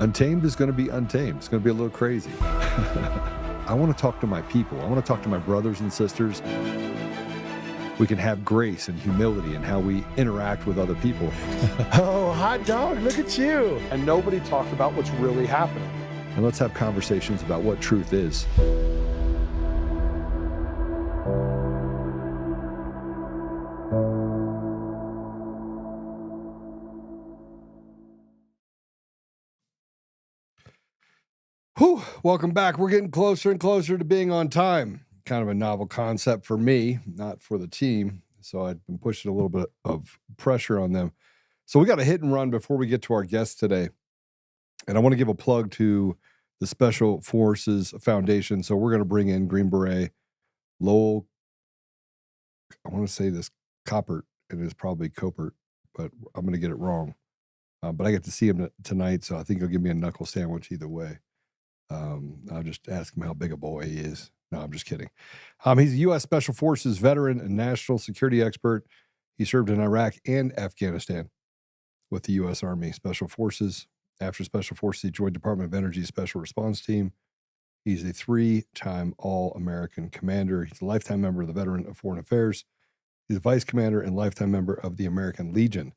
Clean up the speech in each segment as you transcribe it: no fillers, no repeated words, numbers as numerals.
Untamed is going to be untamed. It's going to be a little crazy. I want to talk to my people. I want to talk to my brothers and sisters. We can have grace and humility in how we interact with other people. Oh, hot dog, look at you. And nobody talked about what's really happening. And let's have conversations about what truth is. Whew, welcome back. We're getting closer and closer to being on time. Kind of a novel concept for me, not for the team. So I've been pushing a little bit of pressure on them. So we got a hit and run before we get to our guest today. And I want to give a plug to the Special Forces Foundation. So we're going to bring in Green Beret Lowell. I want to say this Coppert. It is probably Copert, but I'm going to get it wrong. But I get to see him tonight, so I think he'll give me a knuckle sandwich either way. I'll just ask him how big a boy he is. No, I'm just kidding. He's a U.S. Special Forces veteran and national security expert. He served in Iraq and Afghanistan with the U.S. Army Special Forces. After Special Forces, he joined Department of Energy Special Response Team. He's a 3-time All-American commander. He's a lifetime member of the Veteran of Foreign Affairs. He's a vice commander and lifetime member of the American Legion.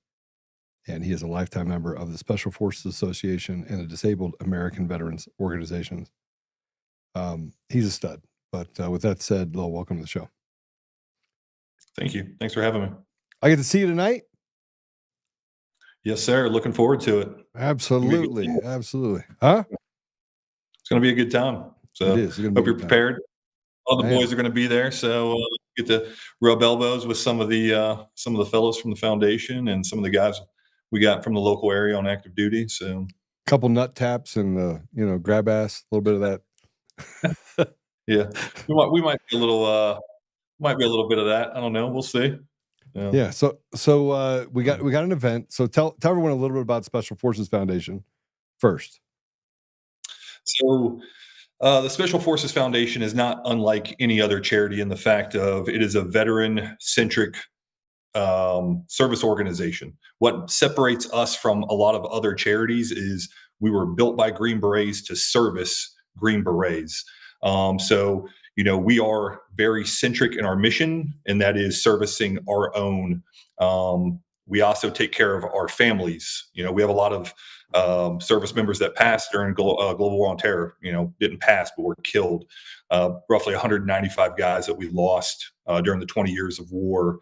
And he is a lifetime member of the Special Forces Association and the Disabled American Veterans Organizations. He's a stud. But with that said, Lowell, welcome to the show. Thank you. Thanks for having me. I get to see you tonight? Yes, sir. Looking forward to it. Absolutely. Absolutely. Huh? It's going to be a good time. So it is. Hope you're prepared. All the boys are going to be there. So get to rub elbows with some of the fellows from the foundation and some of the guys we got from the local area on active duty. So a couple nut taps and grab ass, a little bit of that. Yeah, we might be a little bit of that. I don't know. We'll see. Yeah. So we got an event. So tell everyone a little bit about Special Forces Foundation first. So the Special Forces Foundation is not unlike any other charity in the fact of it is a veteran-centric service organization. What separates us from a lot of other charities is we were built by Green Berets to service Green Berets. So we are very centric in our mission, and that is servicing our own. We also take care of our families. We have a lot of service members that passed during Global War on Terror. Didn't pass, but were killed. Roughly 195 guys that we lost during the 20 years of war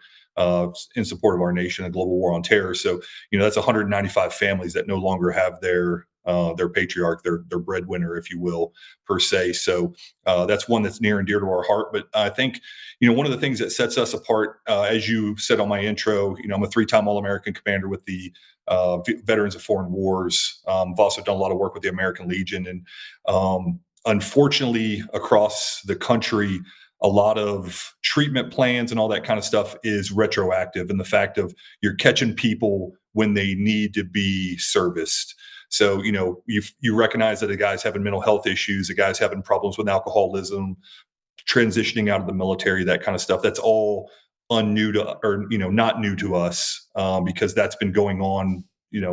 in support of our nation and Global War on Terror. So, that's 195 families that no longer have their patriarch, their breadwinner, if you will, per se. So that's one that's near and dear to our heart. But I think, one of the things that sets us apart, as you said on my intro, I'm a 3-time All-American commander with the Veterans of Foreign Wars. I've also done a lot of work with the American Legion. And unfortunately, across the country, a lot of treatment plans and all that kind of stuff is retroactive. And the fact of you're catching people when they need to be serviced. So, you recognize that a guy's having mental health issues, a guy's having problems with alcoholism, transitioning out of the military, that kind of stuff. That's all not new to us because that's been going on,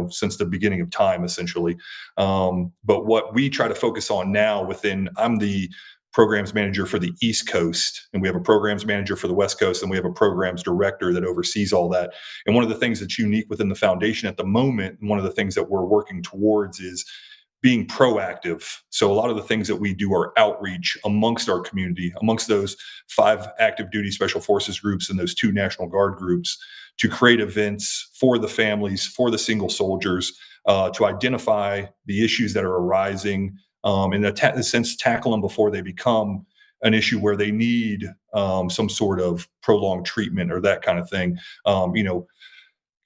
since the beginning of time, essentially. But what we try to focus on now I'm the programs manager for the East Coast, and we have a programs manager for the West Coast, and we have a programs director that oversees all that. And one of the things that's unique within the foundation at the moment, and one of the things that we're working towards is being proactive. So a lot of the things that we do are outreach amongst our community, amongst those 5 active duty special forces groups and those 2 National Guard groups, to create events for the families, for the single soldiers, to identify the issues that are arising, and in a sense, tackle them before they become an issue where they need some sort of prolonged treatment or that kind of thing.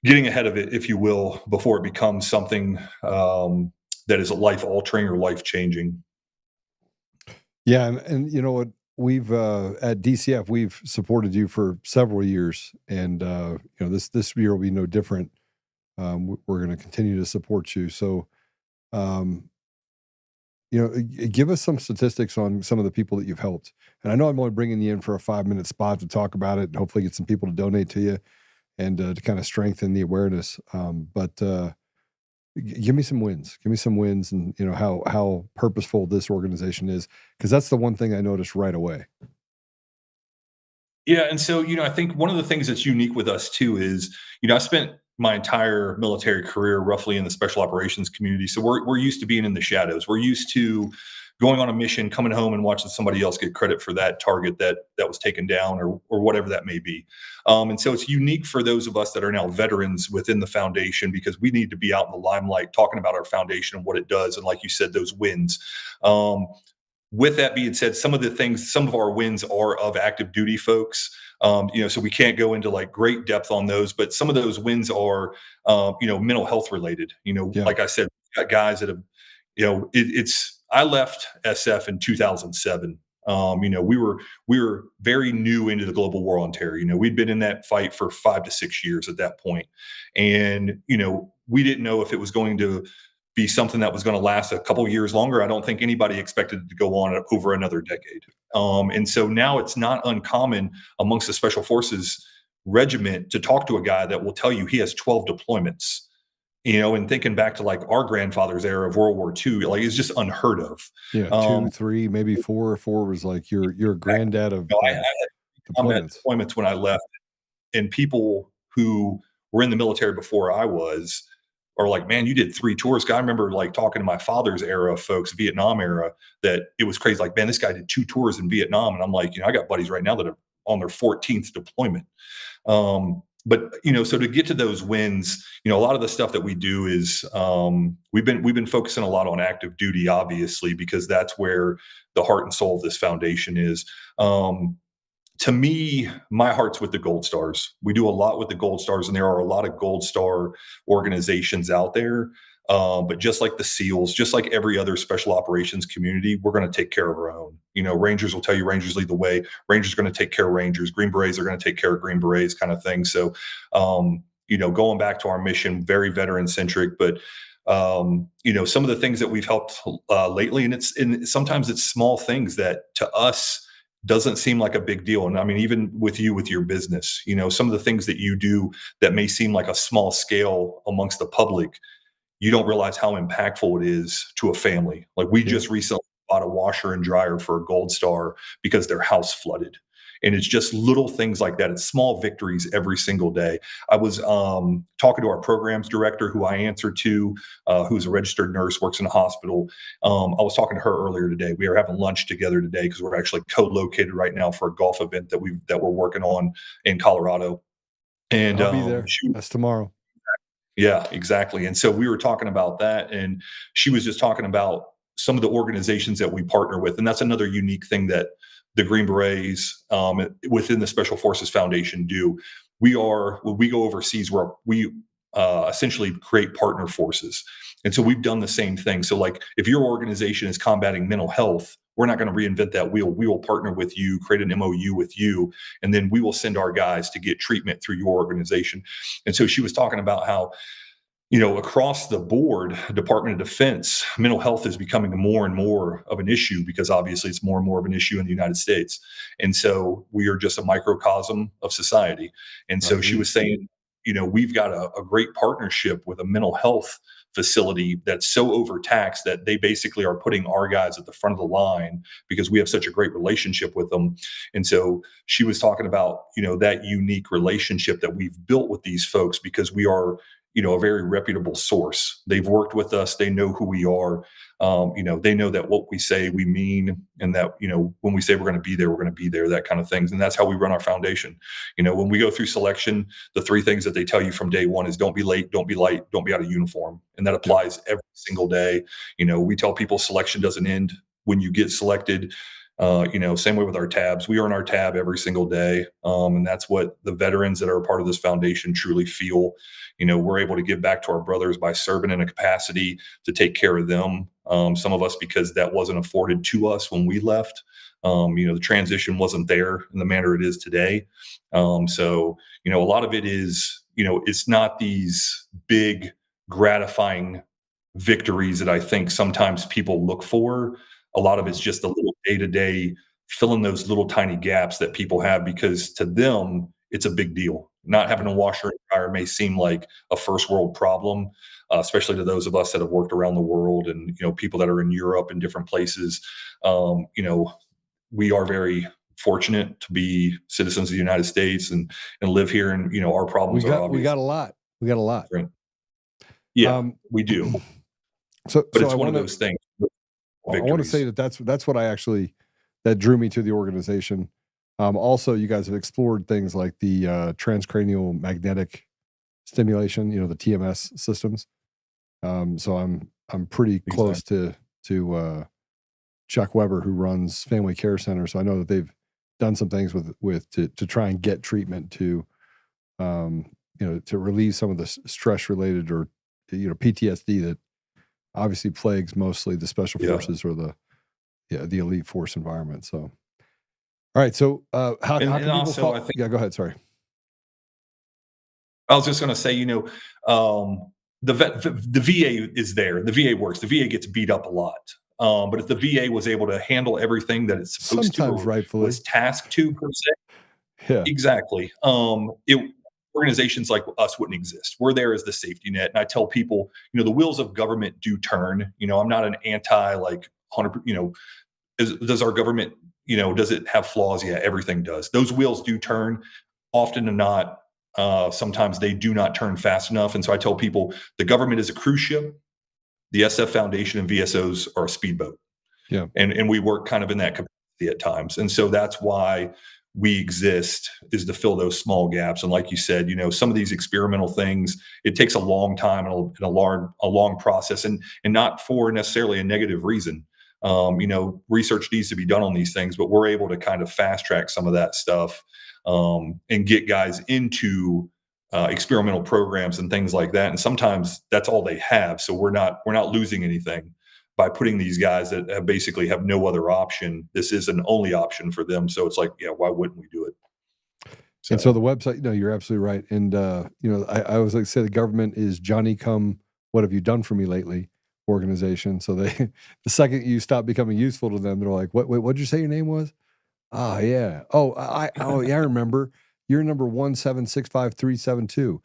Getting ahead of it, if you will, before it becomes something that is life-altering or life-changing. Yeah, and you know what? We've at DCF, we've supported you for several years, and this year will be no different. We're going to continue to support you. So, give us some statistics on some of the people that you've helped. And I know I'm only bringing you in for a 5-minute spot to talk about it and hopefully get some people to donate to you and to kind of strengthen the awareness. But Give me some wins. Give me some wins, and how purposeful this organization is, because that's the one thing I noticed right away. Yeah, and so, I think one of the things that's unique with us too is, I spent my entire military career roughly in the special operations community. So we're used to being in the shadows. We're used to going on a mission, coming home and watching somebody else get credit for that target that was taken down, or whatever that may be. And so it's unique for those of us that are now veterans within the foundation, because we need to be out in the limelight talking about our foundation and what it does. And like you said, those wins. With that being said, some of our wins are of active duty folks. So we can't go into like great depth on those, but some of those wins are, mental health related. Yeah. Like I said, we've got guys that have, I left SF in 2007. We were very new into the global war on terror. We'd been in that fight for 5 to 6 years at that point, and we didn't know if it was going to be something that was going to last a couple of years longer. I don't think anybody expected it to go on over another decade. And so now it's not uncommon amongst the Special Forces regiment to talk to a guy that will tell you he has 12 deployments. And thinking back to like our grandfather's era of World War II, like it's just unheard of. Yeah, 2, 3, maybe 4. 4 was like your granddad of I had combat deployments. deployments when I left, and people who were in the military before I was are like, man, you did 3 tours. I remember like talking to my father's era of folks, Vietnam era, that it was crazy. Like, man, this guy did 2 tours in Vietnam. And I'm like, I got buddies right now that are on their 14th deployment. But so to get to those wins, a lot of the stuff that we do is we've been focusing a lot on active duty, obviously, because that's where the heart and soul of this foundation is. To me, my heart's with the Gold Stars. We do a lot with the Gold Stars, and there are a lot of Gold Star organizations out there. But just like the SEALs, just like every other special operations community, we're going to take care of our own. Rangers will tell you Rangers lead the way. Rangers are going to take care of Rangers. Green Berets are going to take care of Green Berets, kind of thing. So, going back to our mission, very veteran centric, but some of the things that we've helped lately, and sometimes it's small things that to us doesn't seem like a big deal. And I mean, even with you, with your business, some of the things that you do that may seem like a small scale amongst the public, you don't realize how impactful it is to a family. Like we just recently bought a washer and dryer for a Gold Star because their house flooded. And it's just little things like that. It's small victories every single day. I was talking to our programs director, who I answer to, who's a registered nurse, works in a hospital. I was talking to her earlier today. We are having lunch together today because we're actually co-located right now for a golf event that we're working on in Colorado. And I'll be there. That's tomorrow. Yeah, exactly. And so we were talking about that, and she was just talking about some of the organizations that we partner with. And that's another unique thing that the Green Berets within the Special Forces Foundation do. When we go overseas, where we essentially create partner forces. And so we've done the same thing. So like if your organization is combating mental health, we're not going to reinvent that wheel. We will partner with you, create an MOU with you, and then we will send our guys to get treatment through your organization. And so she was talking about how, across the board, Department of Defense, mental health is becoming more and more of an issue because obviously it's more and more of an issue in the United States. And so we are just a microcosm of society. And so she was saying, we've got a great partnership with a mental health facility that's so overtaxed that they basically are putting our guys at the front of the line because we have such a great relationship with them. And so she was talking about, that unique relationship that we've built with these folks because we are, a very reputable source. They've worked with us. They know who we are. They know that what we say, we mean, and that, when we say we're going to be there, we're going to be there, that kind of things. And that's how we run our foundation. When we go through selection, the 3 things that they tell you from day one is don't be late, don't be light, don't be out of uniform. And that applies every single day. We tell people selection doesn't end when you get selected. Same way with our tabs. We earn our tab every single day. And that's what the veterans that are a part of this foundation truly feel. We're able to give back to our brothers by serving in a capacity to take care of them. Some of us, because that wasn't afforded to us when we left. The transition wasn't there in the manner it is today. So, a lot of it is, it's not these big gratifying victories that I think sometimes people look for. A lot of it's just a little day-to-day, filling those little tiny gaps that people have because to them, it's a big deal. Not having a washer and dryer may seem like a first world problem, especially to those of us that have worked around the world and people that are in Europe and different places. We are very fortunate to be citizens of the United States and live here, and our problems are obvious. We got a lot. We got a lot. Different. Yeah, we do. So But it's I one of wanna- those things. I want to say that's what that drew me to the organization. Also, you guys have explored things like the transcranial magnetic stimulation, the TMS systems. So I'm pretty close to Chuck Weber, who runs Family Care Center. So I know that they've done some things to try and get treatment to to relieve some of the stress related or PTSD that obviously plagues mostly the special forces or the elite force environment. So, all right. So, how can people also, follow? I think, Yeah, go ahead. Sorry. I was just going to say, the VA is there. The VA works. The VA gets beat up a lot. But if the VA was able to handle everything that it's supposed Sometimes to, or rightfully. was tasked to, per se, Yeah. exactly. Organizations like us wouldn't exist. We're there as the safety net. And I tell people, the wheels of government do turn. I'm not an anti 100. Does our government, does it have flaws? Yeah, everything does. Those wheels do turn. Often than not, sometimes they do not turn fast enough. And so I tell people the government is a cruise ship. The SF Foundation and VSOs are a speedboat. Yeah. And we work kind of in that capacity at times. And so that's why we exist, is to fill those small gaps. And like you said, some of these experimental things, it takes a long time and a long process, and not for necessarily a negative reason. Research needs to be done on these things, but we're able to kind of fast track some of that stuff and get guys into experimental programs and things like that. And sometimes that's all they have. So we're not losing anything by putting these guys that basically have no other option. This is an only option for them. So it's like, yeah, why wouldn't we do it? And so the website, you're absolutely right. And, I always like to say the government is Johnny come, what have you done for me lately organization. So the second you stop becoming useful to them, they're like, what'd you say your name was? Ah, yeah. Oh, I remember. You're number 1765372.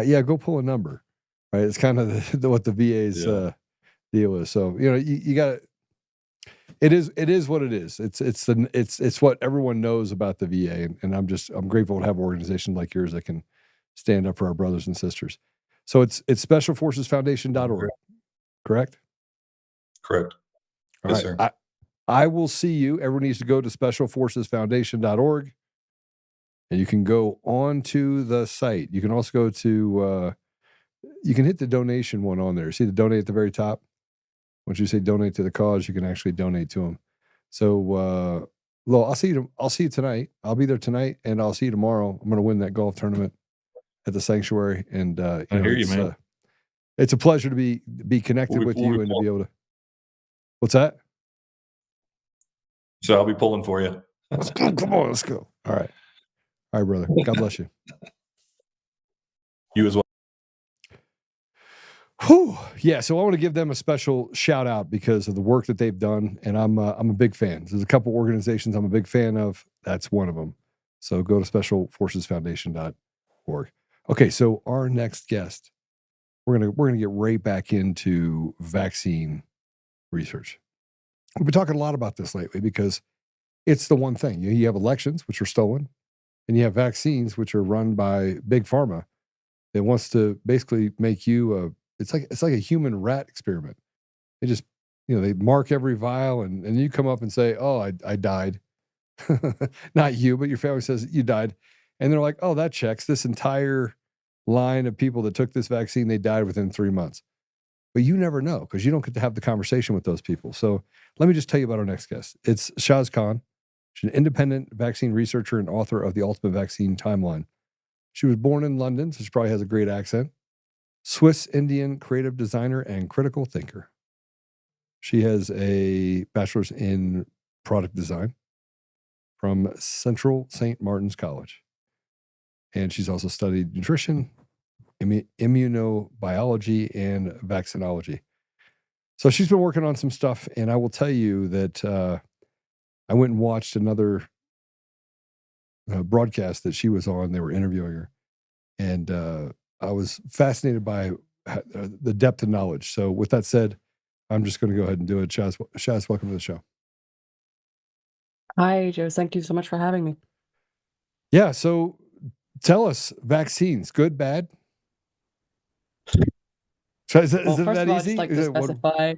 Yeah, go pull a number. Right. It's kind of what the VA's deal is. So, you got it is what it is. It's what everyone knows about the VA. And I'm grateful to have an organization like yours that can stand up for our brothers and sisters. So it's specialforcesfoundation.org, correct? Correct. All yes, right. sir. I will see you. Everyone needs to go to specialforcesfoundation.org, and you can go on to the site. You can also go to, you can hit the donation one on there. See the donate at the very top? Once you say donate to the cause, you can actually donate to them. So, I'll see you tonight. I'll be there tonight, and I'll see you tomorrow. I'm going to win that golf tournament at the sanctuary. And, I hear you, man. It's a pleasure to be connected with you and to be able to. What's that? So I'll be pulling for you. Let's go. Come on, let's go. All right, brother. God bless you. You as well. Whew. Yeah, so I want to give them a special shout out because of the work that they've done, and I'm a big fan. There's a couple organizations I'm a big fan of. That's one of them. So go to specialforcesfoundation.org. Okay, so our next guest, we're gonna get right back into vaccine research. We've been talking a lot about this lately because it's the one thing. You have elections, which are stolen, and you have vaccines, which are run by Big Pharma that wants to basically make you it's like a human rat experiment. They just, they mark every vial and you come up and say, oh, I died. Not you, but your family says you died. And they're like, oh, that checks. This entire line of people that took this vaccine, they died within 3 months. But you never know because you don't get to have the conversation with those people. So let me just tell you about our next guest. It's Shaz Khan. She's an independent vaccine researcher and author of The Ultimate Vaccine Timeline. She was born in London, so she probably has a great accent. Swiss Indian creative designer and critical thinker. She has a bachelor's in product design from Central St. Martin's College. And she's also studied nutrition, immunobiology, and vaccinology. So she's been working on some stuff, and I will tell you that I went and watched another broadcast that she was on. They were interviewing her. And I was fascinated by the depth of knowledge. So with that said, I'm just going to go ahead and do it. Shaz, welcome to the show. Hi, Joe. Thank you so much for having me. Yeah. So tell us, vaccines, good, bad? So is it Well, first that of all, I'd easy? just like Is to it one? specify,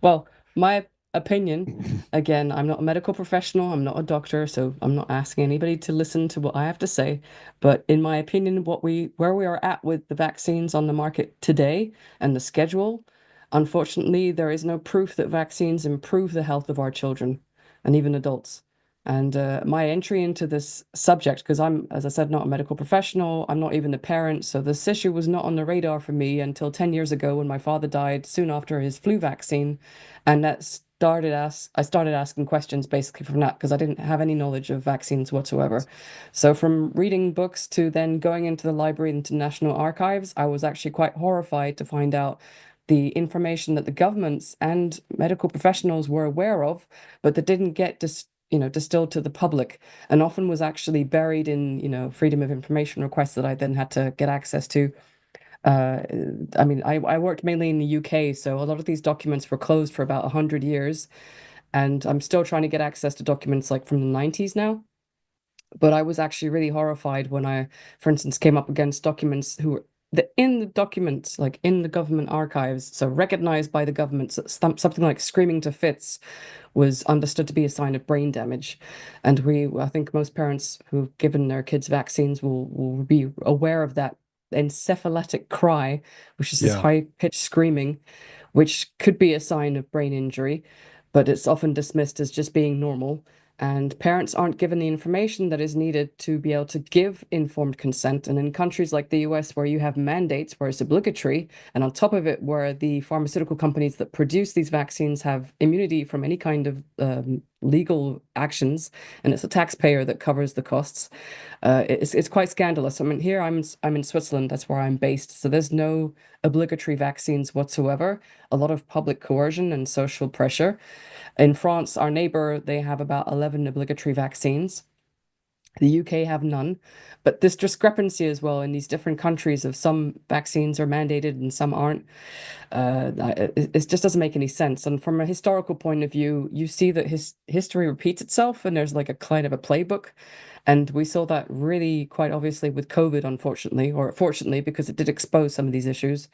well, my opinion, again, I'm not a medical professional, I'm not a doctor, so I'm not asking anybody to listen to what I have to say. But in my opinion, where we are at with the vaccines on the market today and the schedule, unfortunately, there is no proof that vaccines improve the health of our children and even adults. And my entry into this subject, because I'm, as I said, not a medical professional, I'm not even a parent, so this issue was not on the radar for me until 10 years ago when my father died soon after his flu vaccine. And I started asking questions basically from that because I didn't have any knowledge of vaccines whatsoever. So from reading books to then going into the library into National Archives, I was actually quite horrified to find out the information that the governments and medical professionals were aware of, but that didn't get distilled to the public, and often was actually buried in, freedom of information requests that I then had to get access to. I mean, I worked mainly in the UK, so a lot of these documents were closed for about 100 years, and I'm still trying to get access to documents like from the 90s now. But I was actually really horrified when I, for instance, came up against documents who were in the documents, like in the government archives, so recognized by the government, so something like screaming to fits was understood to be a sign of brain damage. And I think most parents who've given their kids vaccines will be aware of that encephalitic cry, which is this Yeah. high-pitched screaming, which could be a sign of brain injury, but it's often dismissed as just being normal. And parents aren't given the information that is needed to be able to give informed consent. And in countries like the US, where you have mandates, where it's obligatory, and on top of it, where the pharmaceutical companies that produce these vaccines have immunity from any kind of legal actions, and it's a taxpayer that covers the costs, it's quite scandalous. I mean, here I'm in Switzerland, that's where I'm based, so there's no obligatory vaccines whatsoever. A lot of public coercion and social pressure. In France, our neighbor, they have about 11 obligatory vaccines. The UK have none, but this discrepancy as well in these different countries of some vaccines are mandated and some aren't. It just doesn't make any sense. And from a historical point of view, you see that history repeats itself, and there's like a kind of a playbook. And we saw that really quite obviously with COVID, unfortunately, or fortunately, because it did expose some of these issues.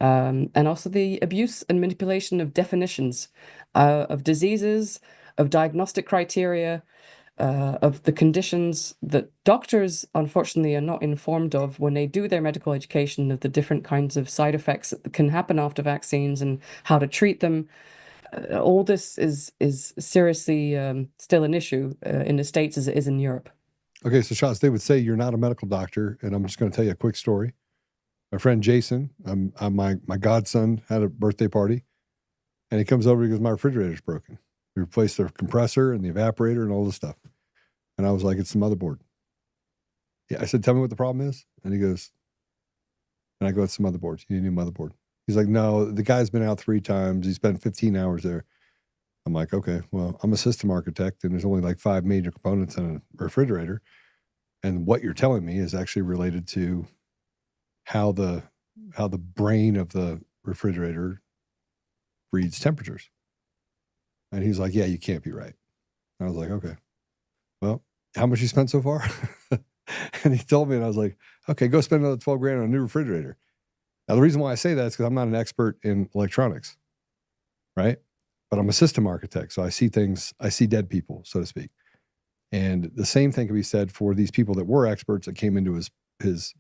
And also the abuse and manipulation of definitions of diseases, of diagnostic criteria, of the conditions that doctors, unfortunately, are not informed of when they do their medical education, of the different kinds of side effects that can happen after vaccines and how to treat them. All this is seriously still an issue in the States as it is in Europe. Okay, so Shaz, they would say you're not a medical doctor, and I'm just going to tell you a quick story. My friend Jason, my godson had a birthday party, and he comes over. He goes, "My refrigerator's broken. We replaced the compressor and the evaporator and all this stuff." And I was like, "It's the motherboard." Yeah, I said, "Tell me what the problem is." And he goes, and I go, "It's the motherboard. You need a new motherboard." He's like, "No, the guy's been out 3 times. He spent 15 hours there." I'm like, "Okay, well, I'm a system architect, and there's only like 5 major components in a refrigerator, and what you're telling me is actually related to how the brain of the refrigerator reads temperatures." And he's like, "Yeah, you can't be right." I was like, "Okay, well, how much you spent so far?" And he told me, and I was like, "Okay, go spend another 12 grand on a new refrigerator." Now, the reason why I say that is because I'm not an expert in electronics, right? But I'm a system architect, so I see things, I see dead people, so to speak. And the same thing can be said for these people that were experts that came into his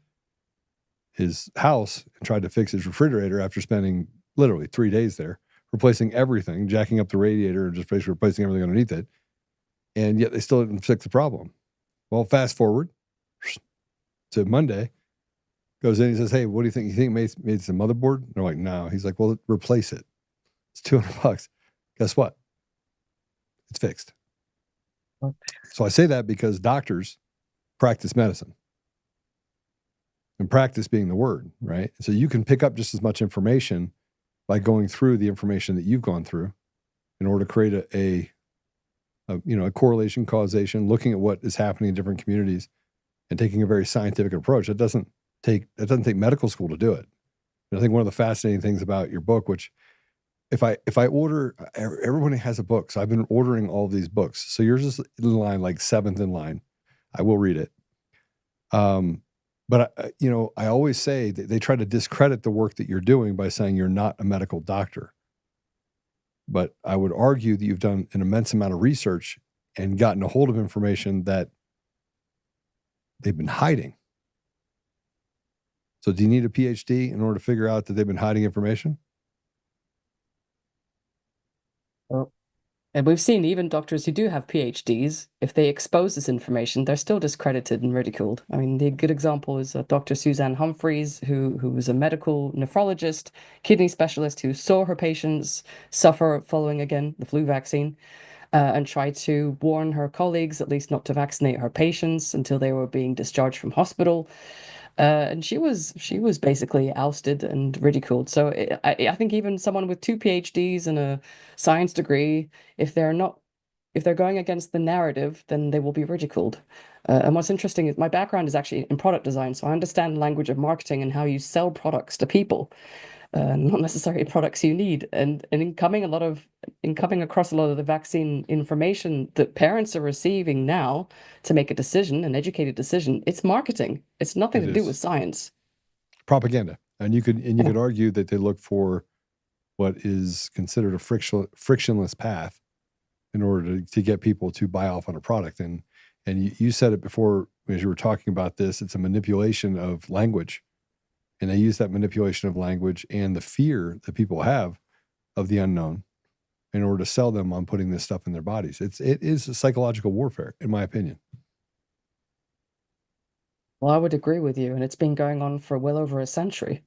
house and tried to fix his refrigerator after spending literally 3 days there, replacing everything, jacking up the radiator, and just basically replacing everything underneath it. And yet they still didn't fix the problem. Well, fast forward to Monday, goes in, he says, "Hey, what do you think? You think it made some motherboard?" And they're like, "No." He's like, "Well, replace it. It's $200. Guess what? It's fixed." So I say that because doctors practice medicine. And practice being the word, right? So you can pick up just as much information by going through the information that you've gone through in order to create a correlation, causation, looking at what is happening in different communities and taking a very scientific approach. It doesn't take medical school to do it. And I think one of the fascinating things about your book, which if I order, everybody has a book. So I've been ordering all these books. So yours is in line, like 7th in line. I will read it. But I always say that they try to discredit the work that you're doing by saying you're not a medical doctor. But I would argue that you've done an immense amount of research and gotten a hold of information that they've been hiding. So do you need a PhD in order to figure out that they've been hiding information? And we've seen even doctors who do have PhDs, if they expose this information, they're still discredited and ridiculed. I mean, the good example is Dr. Suzanne Humphreys, who was a medical nephrologist, kidney specialist who saw her patients suffer following, again, the flu vaccine, and tried to warn her colleagues at least not to vaccinate her patients until they were being discharged from hospital. And she was basically ousted and ridiculed. So I think even someone with 2 PhDs and a science degree, if they're going against the narrative, then they will be ridiculed. And what's interesting is my background is actually in product design, so I understand the language of marketing and how you sell products to people, not necessarily products you need. And in coming across a lot of the vaccine information that parents are receiving now to make a decision, an educated decision, it's marketing. It's nothing to do with science. Propaganda. And you could argue that they look for what is considered a frictionless path in order to get people to buy off on a product. And you said it before as you were talking about this, it's a manipulation of language. And they use that manipulation of language and the fear that people have of the unknown in order to sell them on putting this stuff in their bodies. It is a psychological warfare, in my opinion. Well, I would agree with you, and it's been going on for well over a century.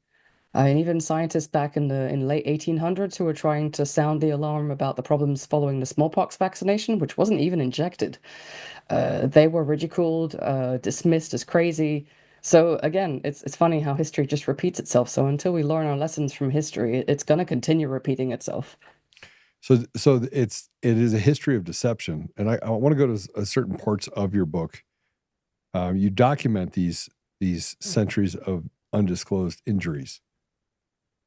I mean, even scientists back in late 1800s who were trying to sound the alarm about the problems following the smallpox vaccination, which wasn't even injected, they were ridiculed, dismissed as crazy. So again, it's funny how history just repeats itself. So until we learn our lessons from history, it's going to continue repeating itself. So it is a history of deception, and I want to go to certain parts of your book. You document these centuries of undisclosed injuries,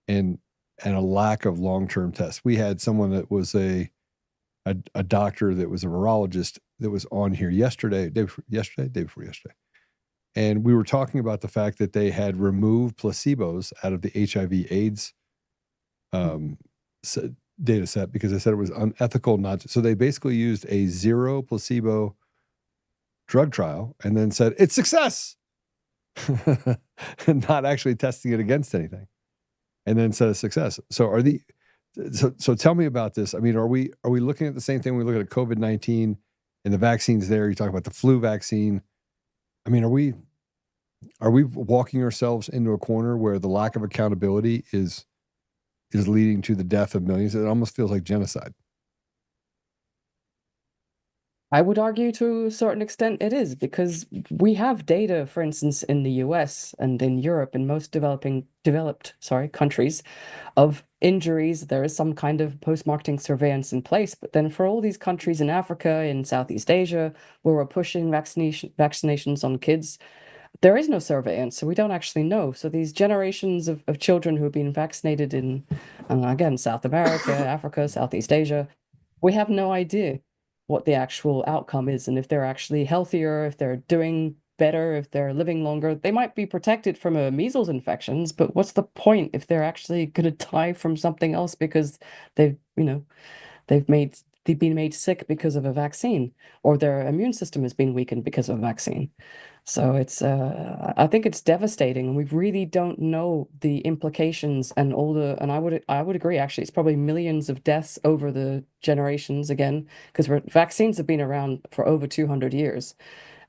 and a lack of long-term tests. We had someone that was a doctor that was a virologist that was on here day before yesterday. And we were talking about the fact that they had removed placebos out of the HIV/AIDS data set because they said it was unethical so they basically used a 0 placebo drug trial and then said, it's success, and not actually testing it against anything. And then said a success. So so tell me about this. I mean, are we looking at the same thing when we look at COVID-19 and the vaccines there? You talk about the flu vaccine. I mean, are we walking ourselves into a corner where the lack of accountability is leading to the death of millions? It almost feels like genocide. I would argue to a certain extent it is, because we have data, for instance, in the US and in Europe and most developed countries of injuries. There is some kind of post-marketing surveillance in place, but then for all these countries in Africa, in Southeast Asia, where we're pushing vaccinations on kids, there is no surveillance, so we don't actually know. So these generations of children who have been vaccinated in, again, South America, Africa, Southeast Asia, we have no idea what the actual outcome is, and if they're actually healthier, if they're doing better, if they're living longer. They might be protected from a measles infections, but what's the point if they're actually going to die from something else because they've been made sick because of a vaccine, or their immune system has been weakened because of a vaccine? So I think it's devastating, and we really don't know the implications and and I would agree, actually, it's probably millions of deaths over the generations again, because vaccines have been around for over 200 years.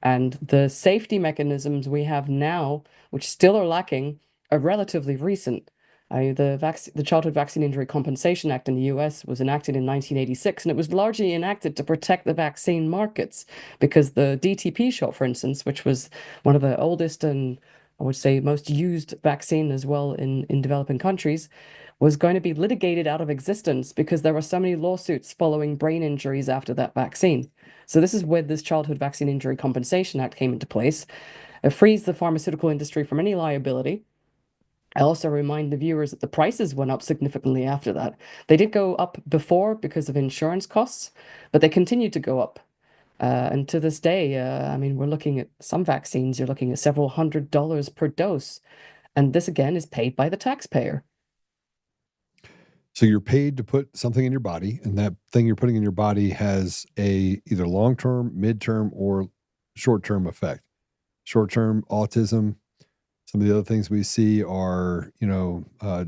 And the safety mechanisms we have now, which still are lacking, are relatively recent. The Childhood Vaccine Injury Compensation Act in the US was enacted in 1986, and it was largely enacted to protect the vaccine markets, because the DTP shot, for instance, which was one of the oldest and I would say most used vaccine as well in developing countries, was going to be litigated out of existence because there were so many lawsuits following brain injuries after that vaccine. So this is where this Childhood Vaccine Injury Compensation Act came into place. It frees the pharmaceutical industry from any liability. I also remind the viewers that the prices went up significantly after that. They did go up before because of insurance costs, but they continued to go up. And to this day, I mean, we're looking at some vaccines, you're looking at several $100s per dose. And this again is paid by the taxpayer. So you're paid to put something in your body, and that thing you're putting in your body has a either long-term, mid-term, or short-term effect. Short-term autism. Some of the other things we see are,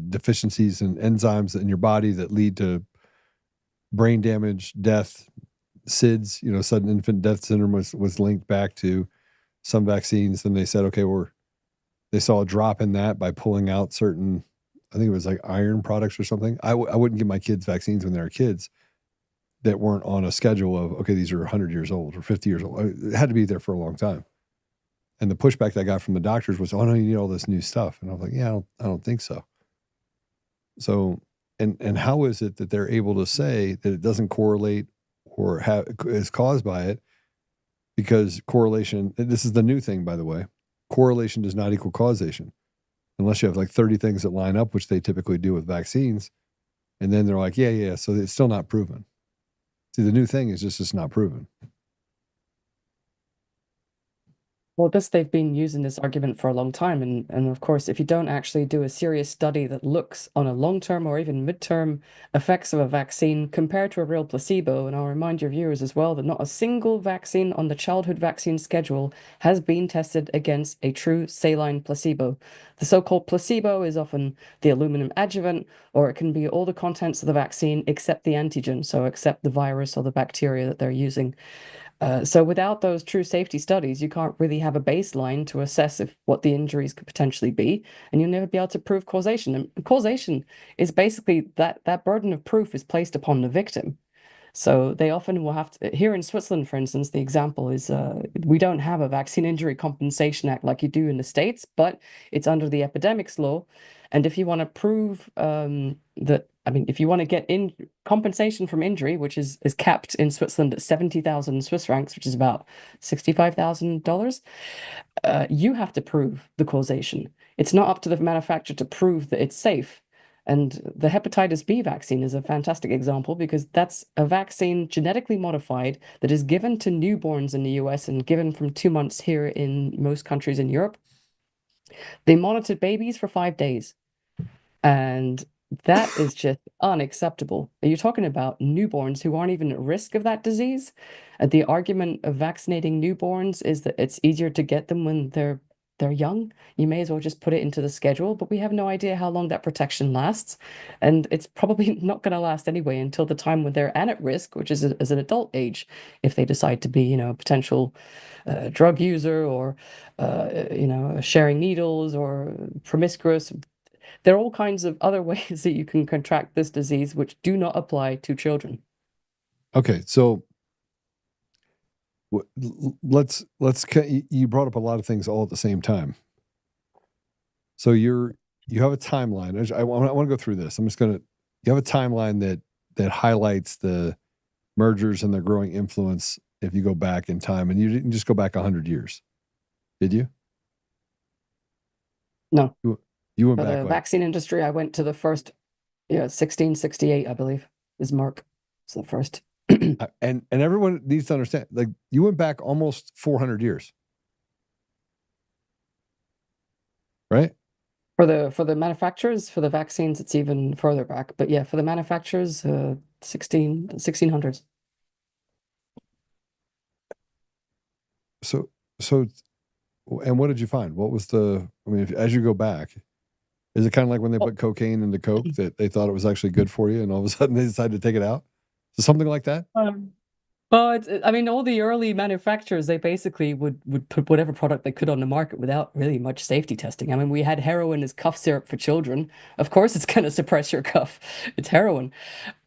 deficiencies in enzymes in your body that lead to brain damage, death, SIDS. Sudden infant death syndrome was linked back to some vaccines. And they said, okay, they saw a drop in that by pulling out certain, I think it was like iron products or something. I wouldn't give my kids vaccines when they were kids that weren't on a schedule of, okay, these are 100 years old or 50 years old. It had to be there for a long time. And the pushback that I got from the doctors was, oh no, you need all this new stuff. And I was like, yeah, I don't think so. So, and how is it that they're able to say that it doesn't correlate or is caused by it? Because correlation, this is the new thing, by the way, correlation does not equal causation. Unless you have like 30 things that line up, which they typically do with vaccines. And then they're like, yeah. So it's still not proven. See, the new thing is just it's not proven. Well, they've been using this argument for a long time. And of course, if you don't actually do a serious study that looks on a long-term or even mid-term effects of a vaccine compared to a real placebo, and I'll remind your viewers as well that not a single vaccine on the childhood vaccine schedule has been tested against a true saline placebo. The so-called placebo is often the aluminum adjuvant, or it can be all the contents of the vaccine except the antigen, so except the virus or the bacteria that they're using. So without those true safety studies, you can't really have a baseline to assess what the injuries could potentially be, and you'll never be able to prove causation. And causation is basically that burden of proof is placed upon the victim. So they often will have to, here in Switzerland, for instance, the example is we don't have a Vaccine Injury Compensation Act like you do in the States, but it's under the epidemics law. And if you want to prove that, I mean, if you want to get in compensation from injury, which is capped in Switzerland at 70,000 Swiss francs, which is about $65,000, you have to prove the causation. It's not up to the manufacturer to prove that it's safe. And the hepatitis B vaccine is a fantastic example because that's a vaccine genetically modified that is given to newborns in the US and given from 2 months here in most countries in Europe. They monitored babies for 5 days. And that is just unacceptable. You're talking about newborns who aren't even at risk of that disease. The argument of vaccinating newborns is that it's easier to get them when they're young. You may as well just put it into the schedule, but we have no idea how long that protection lasts. And it's probably not going to last anyway until the time when they're at risk, which is as an adult age, if they decide to be, a potential drug user or, sharing needles or promiscuous. There are all kinds of other ways that you can contract this disease which do not apply to children. Okay, so let's you brought up a lot of things all at the same time. So you have a timeline. I want to go through this. You have a timeline that highlights the mergers and their growing influence if you go back in time, and you didn't just go back 100 years, did you? No. You went For back the vaccine industry, I went to the first, 1668, I believe, is Merck. It's the first. and everyone needs to understand, like, you went back almost 400 years, right? For the manufacturers, for the vaccines, it's even further back. But yeah, for the manufacturers, 1600s. So, and what did you find? What was as you go back, is it kind of like when they put cocaine into Coke that they thought it was actually good for you and all of a sudden they decided to take it out? So something like that? Well, I mean, all the early manufacturers, they basically would put whatever product they could on the market without really much safety testing. I mean, we had heroin as cough syrup for children. Of course, it's going to suppress your cough. It's heroin.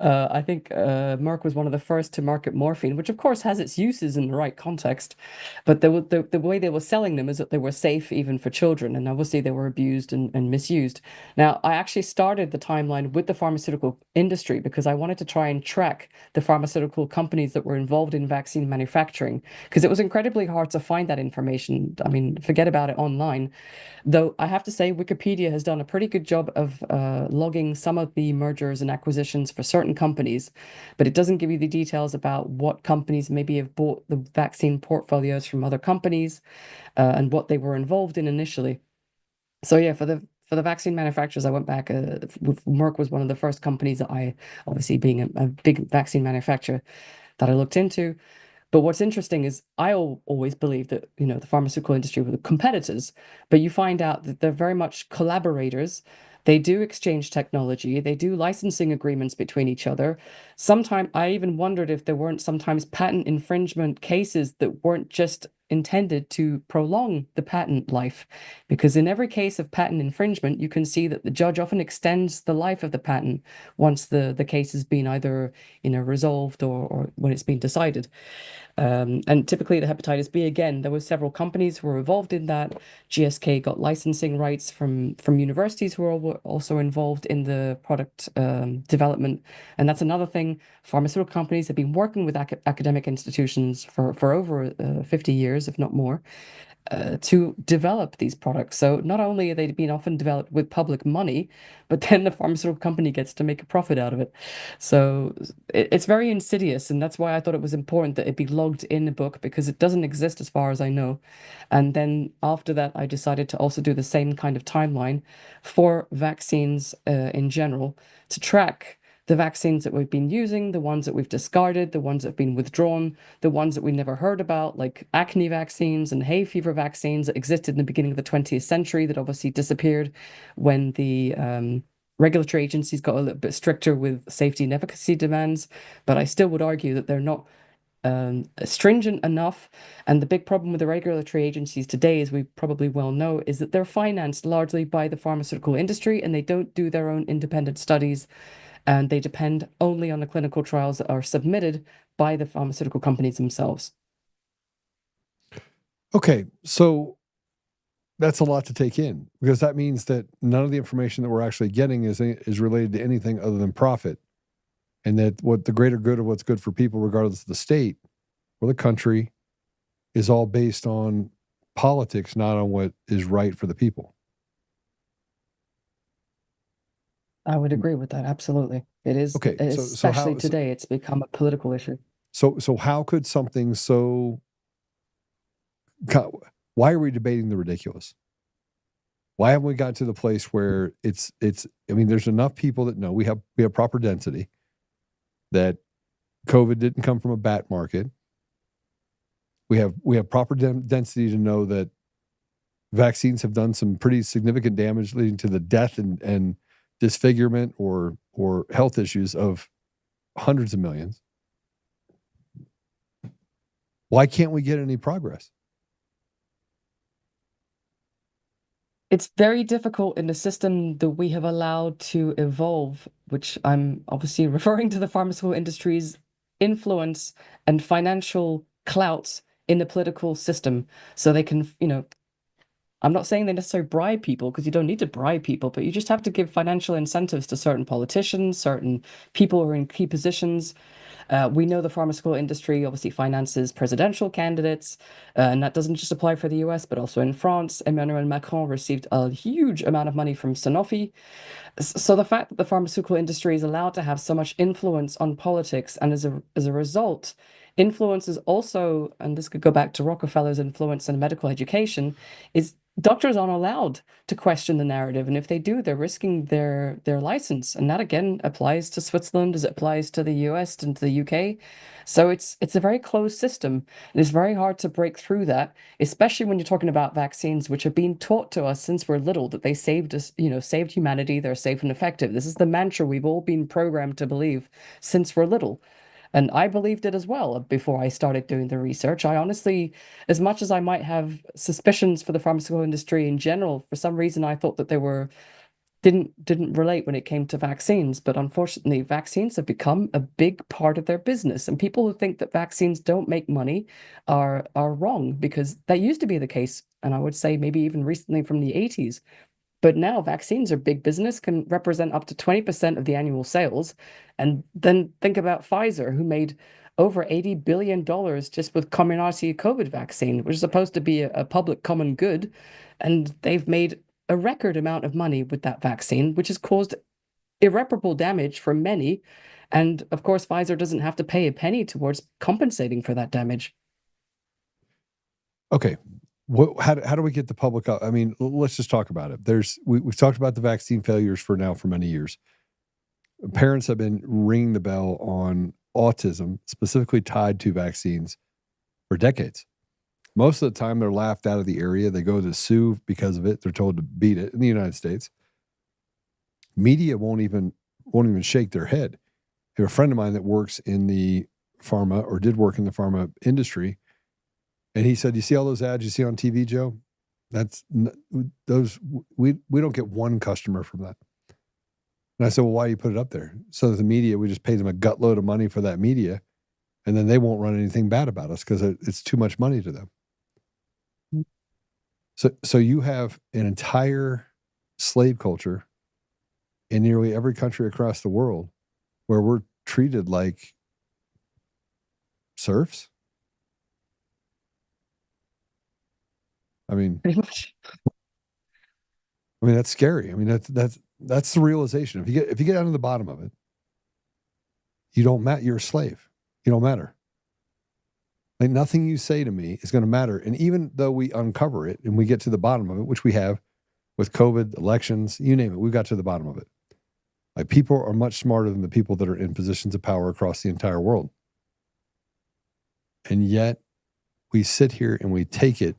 I think Merck was one of the first to market morphine, which of course has its uses in the right context. But the way they were selling them is that they were safe even for children. And obviously they were abused and misused. Now, I actually started the timeline with the pharmaceutical industry because I wanted to try and track the pharmaceutical companies that were involved involved in vaccine manufacturing, because it was incredibly hard to find that information. I mean, forget about it online. Though I have to say, Wikipedia has done a pretty good job of logging some of the mergers and acquisitions for certain companies, but it doesn't give you the details about what companies maybe have bought the vaccine portfolios from other companies and what they were involved in initially. So yeah, for the vaccine manufacturers, I went back. Merck was one of the first companies that I, obviously being a big vaccine manufacturer, that I looked into. But what's interesting is I always believed that, the pharmaceutical industry were the competitors, but you find out that they're very much collaborators. They do exchange technology. They do licensing agreements between each other. Sometimes I even wondered if there weren't sometimes patent infringement cases that weren't just intended to prolong the patent life. Because in every case of patent infringement, you can see that the judge often extends the life of the patent once the case has been either, resolved or when it's been decided. And typically the hepatitis B, again, there were several companies who were involved in that. GSK got licensing rights from universities who were also involved in the product development. And that's another thing. Pharmaceutical companies have been working with academic institutions for over 50 years, if not more, to develop these products. So not only are they being often developed with public money, but then the pharmaceutical company gets to make a profit out of it. So it's very insidious, and that's why I thought it was important that it be logged in the book, because it doesn't exist as far as I know. And then after that, I decided to also do the same kind of timeline for vaccines in general, to track the vaccines that we've been using, the ones that we've discarded, the ones that have been withdrawn, the ones that we never heard about, like acne vaccines and hay fever vaccines that existed in the beginning of the 20th century that obviously disappeared when the regulatory agencies got a little bit stricter with safety and efficacy demands. But I still would argue that they're not stringent enough. And the big problem with the regulatory agencies today, as we probably well know, is that they're financed largely by the pharmaceutical industry, and they don't do their own independent studies, and they depend only on the clinical trials that are submitted by the pharmaceutical companies themselves. Okay, so that's a lot to take in, because that means that none of the information that we're actually getting is related to anything other than profit, and that what the greater good of what's good for people, regardless of the state or the country, is all based on politics, not on what is right for the people. I would agree with that. Absolutely. It is, Okay, especially today, it's become a political issue. So how could something so... Why are we debating the ridiculous? Why haven't we got to the place where it's? I mean, there's enough people that know we have proper density, that COVID didn't come from a bat market. We have proper density to know that vaccines have done some pretty significant damage, leading to the death and disfigurement or health issues of hundreds of millions. Why can't we get any progress? It's very difficult in the system that we have allowed to evolve, which I'm obviously referring to the pharmaceutical industry's influence and financial clout in the political system. So they can, I'm not saying they necessarily bribe people, because you don't need to bribe people, but you just have to give financial incentives to certain politicians, certain people who are in key positions. We know the pharmaceutical industry obviously finances presidential candidates, and that doesn't just apply for the US, but also in France. Emmanuel Macron received a huge amount of money from Sanofi. So the fact that the pharmaceutical industry is allowed to have so much influence on politics, and as a result, influences also, and this could go back to Rockefeller's influence in medical education, is doctors aren't allowed to question the narrative, and if they do, they're risking their license. And that again applies to Switzerland as it applies to the US and to the UK. So it's a very closed system, and it's very hard to break through that, especially when you're talking about vaccines, which have been taught to us since we're little that they saved us, saved humanity, they're safe and effective. This is the mantra we've all been programmed to believe since we're little. And I believed it as well before I started doing the research. I honestly, as much as I might have suspicions for the pharmaceutical industry in general, for some reason I thought that they didn't relate when it came to vaccines. But unfortunately, vaccines have become a big part of their business. And people who think that vaccines don't make money are wrong, because that used to be the case. And I would say maybe even recently from the 80s. But now vaccines are big business, can represent up to 20% of the annual sales. And then think about Pfizer, who made over $80 billion just with Comirnaty COVID vaccine, which is supposed to be a public common good. And they've made a record amount of money with that vaccine, which has caused irreparable damage for many. And of course, Pfizer doesn't have to pay a penny towards compensating for that damage. Okay. How do we get the public up? I mean, let's just talk about it. We've talked about the vaccine failures for many years. Parents have been ringing the bell on autism, specifically tied to vaccines, for decades. Most of the time, they're laughed out of the area. They go to sue because of it. They're told to beat it in the United States. Media won't even shake their head. I have a friend of mine that works in the pharma, or did work in the pharma industry, and he said, "You see all those ads you see on TV, Joe? We don't get one customer from that." And I said, "Well, why do you put it up there?" So that the media, we just pay them a gutload of money for that media, and then they won't run anything bad about us because it's too much money to them. So you have an entire slave culture in nearly every country across the world where we're treated like serfs. I mean, Pretty much. that's scary. I mean, that's the realization. If you get down to the bottom of it, you don't matter. You're a slave. You don't matter. Like, nothing you say to me is going to matter. And even though we uncover it and we get to the bottom of it, which we have with COVID, elections, you name it, we got to the bottom of it. Like, people are much smarter than the people that are in positions of power across the entire world. And yet we sit here and we take it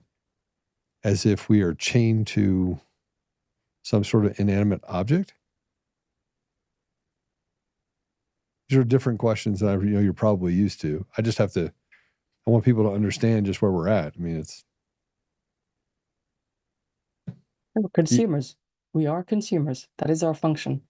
as if we are chained to some sort of inanimate object. These are different questions that you're probably used to. I want people to understand just where we're at. I mean, We're consumers. We are consumers. That is our function.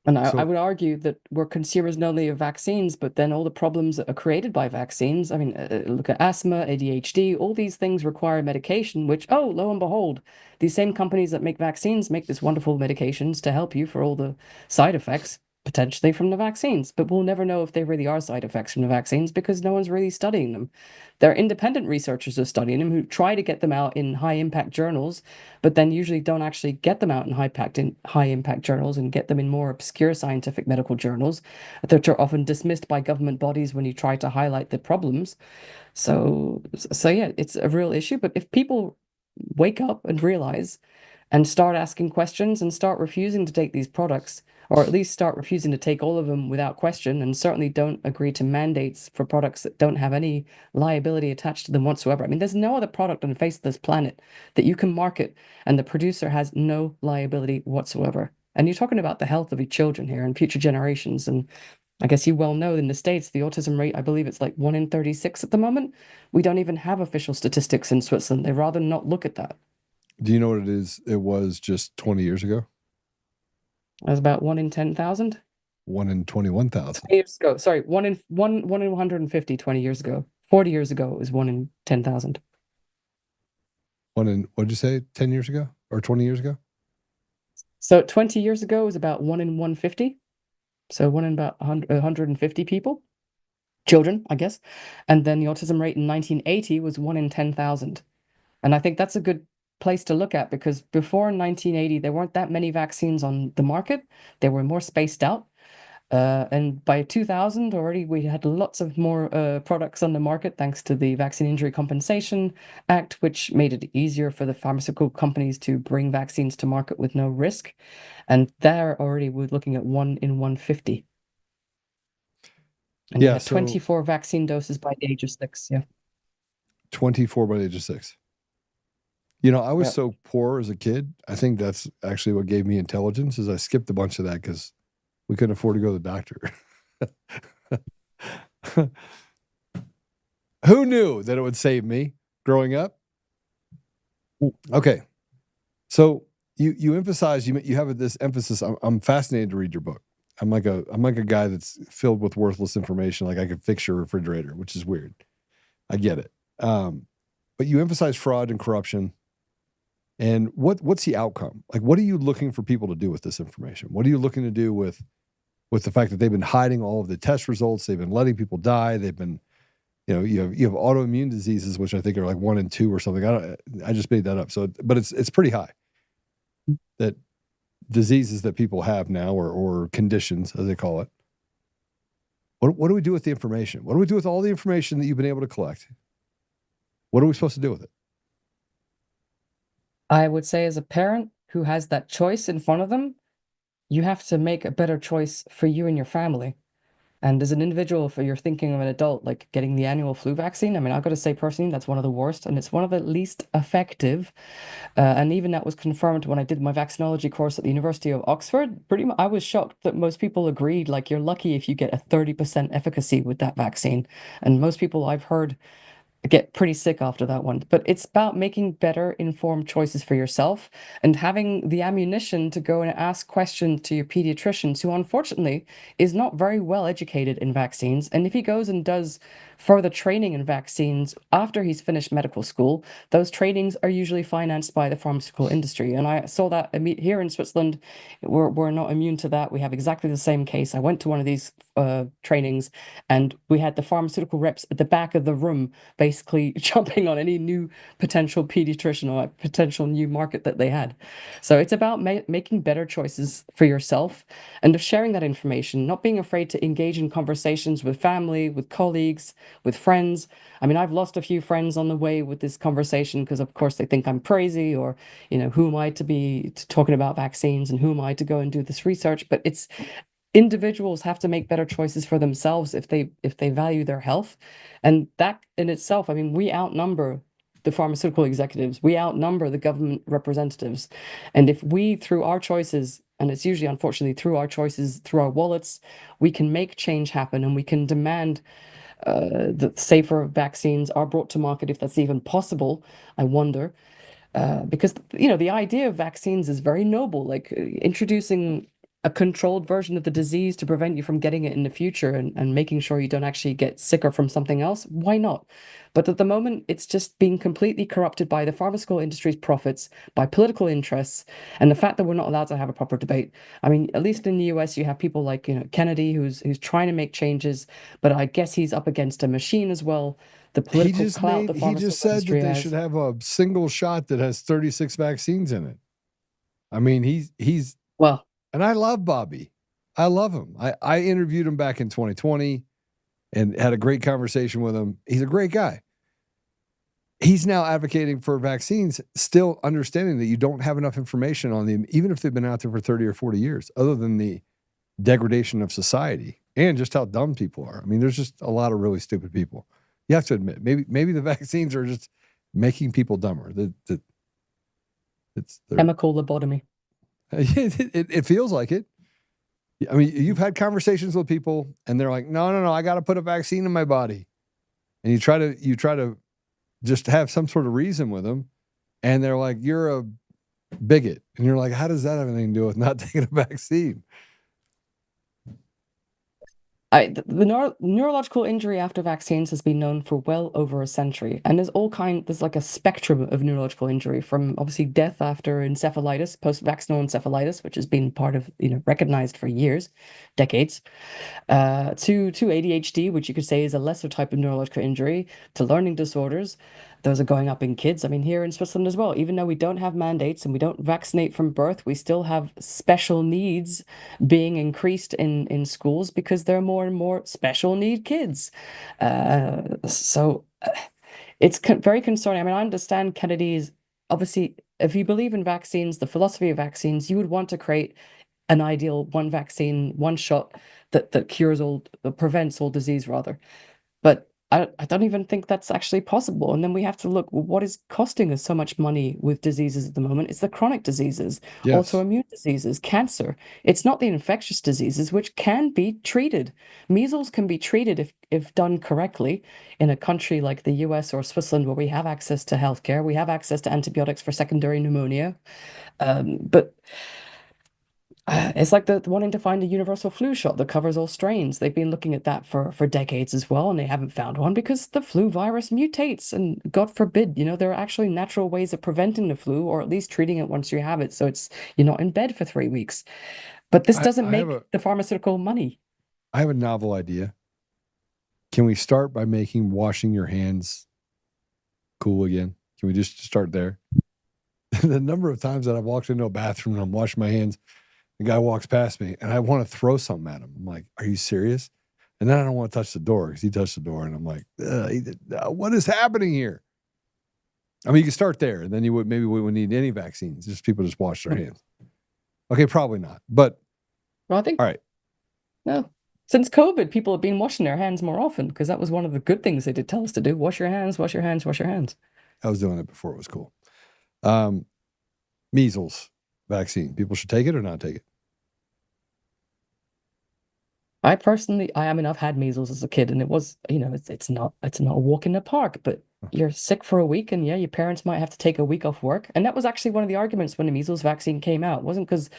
And I would argue that we're consumers not only of vaccines, but then all the problems that are created by vaccines. I mean, look at asthma, ADHD, all these things require medication, which, lo and behold, these same companies that make vaccines make this wonderful medications to help you for all the side effects, potentially from the vaccines. But we'll never know if they really are side effects from the vaccines because no one's really studying them. There are independent researchers who are studying them who try to get them out in high impact journals, but then usually don't actually get them out in high impact journals and get them in more obscure scientific medical journals that are often dismissed by government bodies when you try to highlight the problems. So yeah, it's a real issue. But if people wake up and realize and start asking questions and start refusing to take these products, or at least start refusing to take all of them without question, and certainly don't agree to mandates for products that don't have any liability attached to them whatsoever. I mean, there's no other product on the face of this planet that you can market and the producer has no liability whatsoever. And you're talking about the health of your children here and future generations. And I guess you well know in the States, the autism rate, I believe it's like 1 in 36 at the moment. We don't even have official statistics in Switzerland. They'd rather not look at that. Do you know what it is? It was just 20 years ago. It was about 1 in 10,000. 1 in 21,000. 20 years ago. Sorry, 1 in 150 20 years ago. 40 years ago, it was 1 in 10,000. What did you say? 10 years ago or 20 years ago? So 20 years ago was about 1 in 150. So 1 in about 150 people, children, I guess. And then the autism rate in 1980 was 1 in 10,000. And I think that's a good place to look at because before 1980, there weren't that many vaccines on the market. They were more spaced out. And by 2000 already, we had lots of more products on the market thanks to the Vaccine Injury Compensation Act, which made it easier for the pharmaceutical companies to bring vaccines to market with no risk. And there already we're looking at 1 in 150. And you had 24 vaccine doses by the age of 6. Yeah. 24 by the age of 6. I was so poor as a kid. I think that's actually what gave me intelligence is I skipped a bunch of that because we couldn't afford to go to the doctor. Who knew that it would save me growing up? Okay. So you emphasize, you have this emphasis. I'm fascinated to read your book. I'm like a guy that's filled with worthless information. Like I could fix your refrigerator, which is weird. I get it. But you emphasize fraud and corruption. And what's the outcome? Like, what are you looking for people to do with this information? What are you looking to do with with the fact that they've been hiding all of the test results. They've been letting people die. They've been, you have autoimmune diseases, which I think are like 1 and 2 or something. I just made that up. So, but it's pretty high, that diseases that people have now, or conditions as they call it. What do we do with the information? What do we do with all the information that you've been able to collect? What are we supposed to do with it? I would say, as a parent who has that choice in front of them, you have to make a better choice for you and your family. And as an individual, if you're thinking of an adult, like getting the annual flu vaccine, I mean, I've got to say personally, that's one of the worst, and it's one of the least effective. And even that was confirmed when I did my vaccinology course at the University of Oxford. Pretty much, I was shocked that most people agreed, like, you're lucky if you get a 30% efficacy with that vaccine. And most people I've heard get pretty sick after that one. But it's about making better informed choices for yourself and having the ammunition to go and ask questions to your pediatricians, who unfortunately is not very well educated in vaccines. And if he goes and does further training in vaccines after he's finished medical school, those trainings are usually financed by the pharmaceutical industry. And I saw that here in Switzerland. We're not immune to that. We have exactly the same case. I went to one of these trainings, and we had the pharmaceutical reps at the back of the room basically jumping on any new potential pediatrician or potential new market that they had. So it's about making better choices for yourself and of sharing that information, not being afraid to engage in conversations with family, with colleagues, with friends. I mean, I've lost a few friends on the way with this conversation because, of course, they think I'm crazy, or, who am I to be talking about vaccines, and who am I to go and do this research? But it's individuals have to make better choices for themselves if they value their health. And that in itself, I mean, we outnumber the pharmaceutical executives, we outnumber the government representatives. And if we, through our choices, and it's usually unfortunately through our choices, through our wallets, we can make change happen, and we can demand that safer vaccines are brought to market, if that's even possible. I wonder, because the idea of vaccines is very noble, like introducing a controlled version of the disease to prevent you from getting it in the future, and making sure you don't actually get sicker from something else. Why not? But at the moment, it's just being completely corrupted by the pharmaceutical industry's profits, by political interests, and the fact that we're not allowed to have a proper debate. I mean, at least in the US, you have people like Kennedy, who's trying to make changes, but I guess he's up against a machine as well. The political clout the He just pharmaceutical said that industry they has. should have a single shot that has 36 vaccines in it. I mean, he's Well, and I love Bobby. I love him. I interviewed him back in 2020 and had a great conversation with him. He's a great guy. He's now advocating for vaccines, still understanding that you don't have enough information on them, even if they've been out there for 30 or 40 years, other than the degradation of society and just how dumb people are. I mean, there's just a lot of really stupid people. You have to admit, maybe the vaccines are just making people dumber. It's chemical lobotomy. It feels like it. I mean, you've had conversations with people, and they're like, "No, I got to put a vaccine in my body," and you try to just have some sort of reason with them, and they're like, "You're a bigot," and you're like, "How does that have anything to do with not taking a vaccine?" The neurological injury after vaccines has been known for well over a century, and there's like a spectrum of neurological injury, from obviously death after encephalitis, post-vaccinal encephalitis, which has been part of, recognized for years, decades, to ADHD, which you could say is a lesser type of neurological injury, to learning disorders. Those are going up in kids. I mean, here in Switzerland as well, even though we don't have mandates and we don't vaccinate from birth, we still have special needs being increased in schools because there are more and more special need kids. So it's very concerning. I mean, I understand Kennedy's, obviously, if you believe in vaccines, the philosophy of vaccines, you would want to create an ideal one vaccine, one shot that cures all, prevents all disease rather. But I don't even think that's actually possible. And then we have to look, well, what is costing us so much money with diseases at the moment? It's the chronic diseases, Yes. autoimmune diseases, cancer. It's not the infectious diseases, which can be treated. Measles can be treated if done correctly in a country like the US or Switzerland, where we have access to healthcare, we have access to antibiotics for secondary pneumonia. But it's like the wanting to find a universal flu shot that covers all strains. They've been looking at that for decades as well, and they haven't found one because the flu virus mutates. And God forbid, there are actually natural ways of preventing the flu, or at least treating it once you have it, so you're not in bed for 3 weeks. But this doesn't make the pharmaceutical money. I have a novel idea. Can we start by making washing your hands cool again? Can we just start there? The number of times that I've walked into a bathroom and I'm washing my hands, the guy walks past me and I want to throw something at him. I'm like, are you serious? And then I don't want to touch the door because he touched the door and I'm like, what is happening here? I mean, you can start there and then we wouldn't need any vaccines. Just people just wash their hands. Okay, probably not. But well, I think, all right. No. Since COVID, people have been washing their hands more often because that was one of the good things they did tell us to do. Wash your hands, wash your hands, wash your hands. I was doing it before it was cool. Measles vaccine. People should take it or not take it? I personally, I've had measles as a kid and it was, it's not a walk in the park, but you're sick for a week and yeah, your parents might have to take a week off work. And that was actually one of the arguments when the measles vaccine came out. It wasn't because,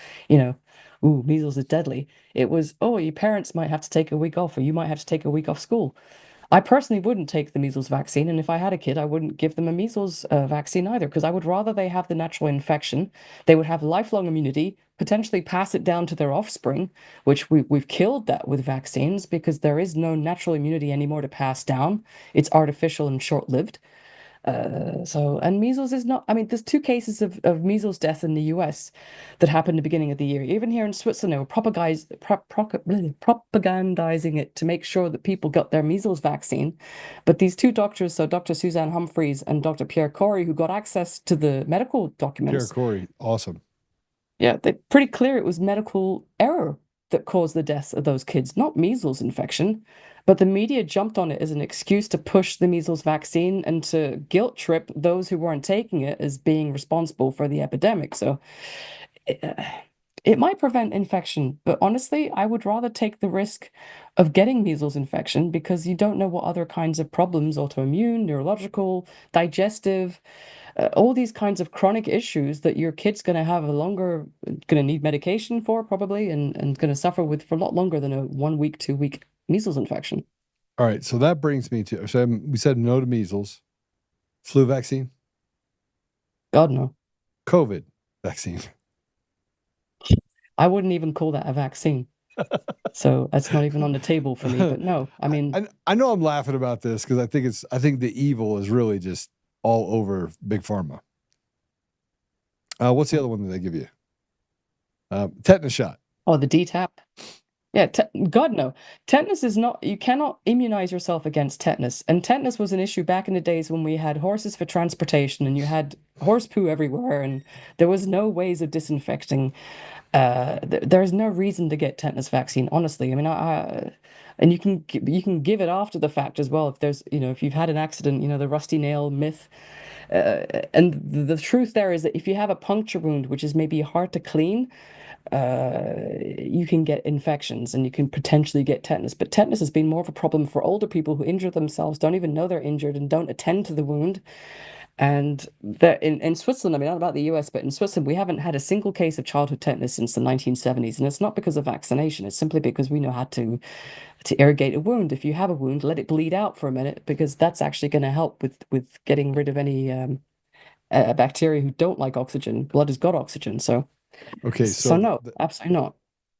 measles is deadly. It was, your parents might have to take a week off or you might have to take a week off school. I personally wouldn't take the measles vaccine. And if I had a kid, I wouldn't give them a measles vaccine either, because I would rather they have the natural infection. They would have lifelong immunity, potentially pass it down to their offspring, which we've killed that with vaccines because there is no natural immunity anymore to pass down. It's artificial and short-lived. And measles is not, there's 2 cases of measles death in the US that happened at the beginning of the year. Even here in Switzerland, they were propagandizing it to make sure that people got their measles vaccine. But these 2 doctors, so Dr. Suzanne Humphreys and Dr. Pierre Corey, who got access to the medical documents. Pierre Corey, awesome. Yeah, they're pretty clear it was medical error that caused the deaths of those kids, not measles infection. But the media jumped on it as an excuse to push the measles vaccine and to guilt trip those who weren't taking it as being responsible for the epidemic. So it might prevent infection, but honestly, I would rather take the risk of getting measles infection because you don't know what other kinds of problems, autoimmune, neurological, digestive, all these kinds of chronic issues that your kid's going to have going to need medication for probably, and going to suffer with for a lot longer than a 1 week, 2 week measles infection. All right. So that brings me to, we said no to measles. Flu vaccine? God, no. COVID vaccine? I wouldn't even call that a vaccine. So that's not even on the table for me, but no, I know I'm laughing about this because I think the evil is really just all over Big Pharma. What's the other one that they give you? Tetanus shot. Oh, the DTaP. Yeah, God, no. Tetanus is not, you cannot immunize yourself against tetanus. And tetanus was an issue back in the days when we had horses for transportation and you had horse poo everywhere and there was no ways of disinfecting. There's no reason to get tetanus vaccine, honestly. And you can give it after the fact as well. If there's, if you've had an accident, the rusty nail myth. And the truth there is that if you have a puncture wound, which is maybe hard to clean, you can get infections and you can potentially get tetanus. But tetanus has been more of a problem for older people who injure themselves, don't even know they're injured and don't attend to the wound. And in Switzerland, not about the US, but in Switzerland, we haven't had a single case of childhood tetanus since the 1970s. And it's not because of vaccination. It's simply because we know how to irrigate a wound. If you have a wound, let it bleed out for a minute, because that's actually going to help with getting rid of any bacteria who don't like oxygen. Blood has got oxygen. So okay, so no, absolutely not.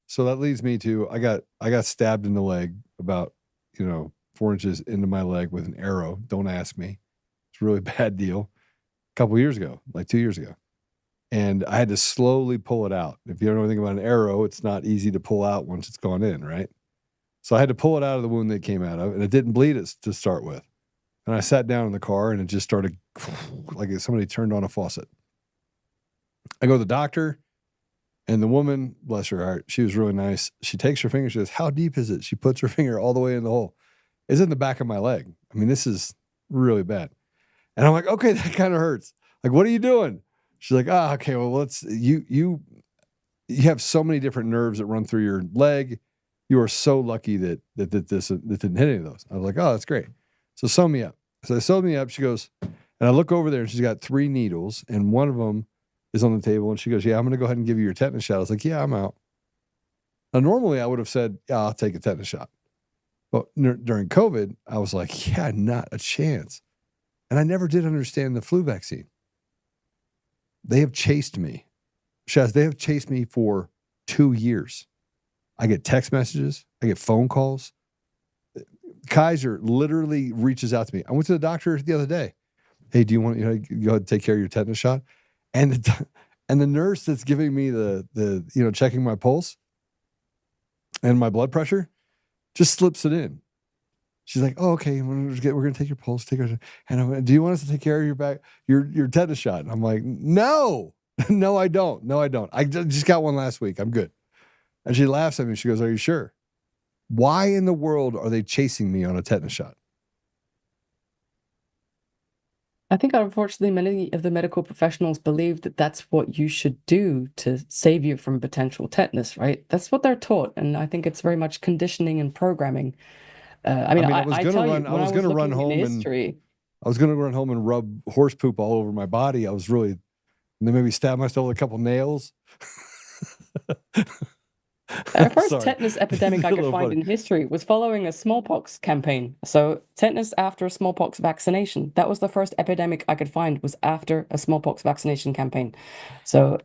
So that leads me to I got stabbed in the leg about 4 inches into my leg with an arrow. Don't ask me. It's a really bad deal. A couple years ago, like 2 years ago, and I had to slowly pull it out. If you don't know anything about an arrow, it's not easy to pull out once it's gone in, right? So I had to pull it out of the wound that it came out of, and it didn't bleed it to start with. And I sat down in the car, and it just started like somebody turned on a faucet. I go to the doctor. And the woman, bless her heart, she was really nice. She takes her finger, she says, "How deep is it?" She puts her finger all the way in the hole. It's in the back of my leg. This is really bad. And I'm like, okay, that kind of hurts. Like, what are you doing? She's like, okay, well, you have so many different nerves that run through your leg. You are so lucky that this didn't hit any of those. I was like, oh, that's great. So sew me up. So they sewed me up. She goes, and I look over there and she's got 3 needles and one of them is on the table, and she goes, "Yeah, I'm going to go ahead and give you your tetanus shot." I was like, "Yeah, I'm out." Now, normally I would have said, "Yeah, I'll take a tetanus shot." But during COVID, I was like, "Yeah, not a chance." And I never did understand the flu vaccine. They have chased me. Shaz, they have chased me for 2 years. I get text messages. I get phone calls. Kaiser literally reaches out to me. I went to the doctor the other day. Hey, do you want to go ahead and take care of your tetanus shot? And the nurse that's giving me the checking my pulse and my blood pressure just slips it in. She's like, "Oh, okay, we're going to take your pulse, and do you want us to take care of your tetanus shot?" And I'm like, "No, no, I don't. No, I don't. I just got one last week. I'm good." And she laughs at me. She goes, "Are you sure?" Why in the world are they chasing me on a tetanus shot? I think unfortunately many of the medical professionals believe that that's what you should do to save you from potential tetanus, right? That's what they're taught, and I think it's very much conditioning and programming. I mean, I was I gonna tell you, run. I when I was was gonna run looking in home and history, I was gonna run home and rub horse poop all over my body. I was really, and then maybe stab myself with a couple nails. the first Sorry, tetanus epidemic a I could little find funny. in history was following a smallpox campaign. So tetanus after a smallpox vaccination. That was the first epidemic I could find, was after a smallpox vaccination campaign. So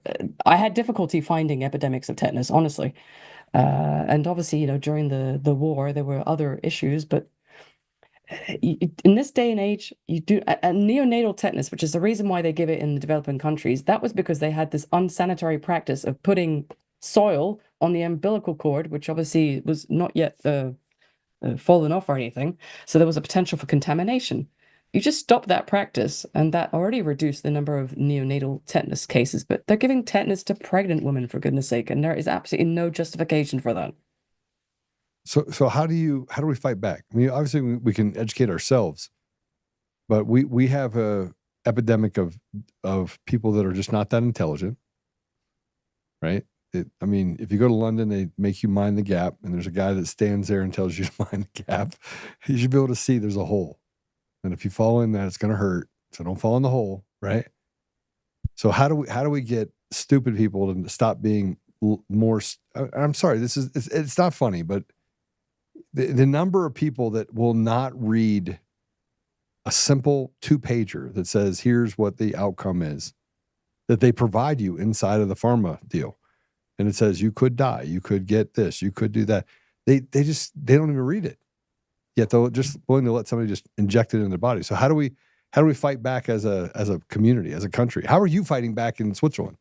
I had difficulty finding epidemics of tetanus, honestly. And obviously, during the war, there were other issues, but in this day and age, you do a neonatal tetanus, which is the reason why they give it in the developing countries. That was because they had this unsanitary practice of putting soil on the umbilical cord, which obviously was not yet fallen off or anything. So there was a potential for contamination. You just stop that practice, and that already reduced the number of neonatal tetanus cases. But they're giving tetanus to pregnant women, for goodness sake, and there is absolutely no justification for that. So how do we fight back? I mean, obviously we can educate ourselves, but we have a epidemic of people that are just not that intelligent, right? I mean, if you go to London, they make you mind the gap, and there's a guy that stands there and tells you to mind the gap. You should be able to see there's a hole, and if you fall in that, it's going to hurt. So don't fall in the hole, right? So how do we get stupid people to stop being more? I'm sorry, it's not funny, but the number of people that will not read a simple 2-pager that says, here's what the outcome is, that they provide you inside of the pharma deal. And it says, you could die, you could get this, you could do that. They don't even read it. Yet they're just willing to let somebody just inject it in their body. So how do we fight back as a community, as a country? How are you fighting back in Switzerland?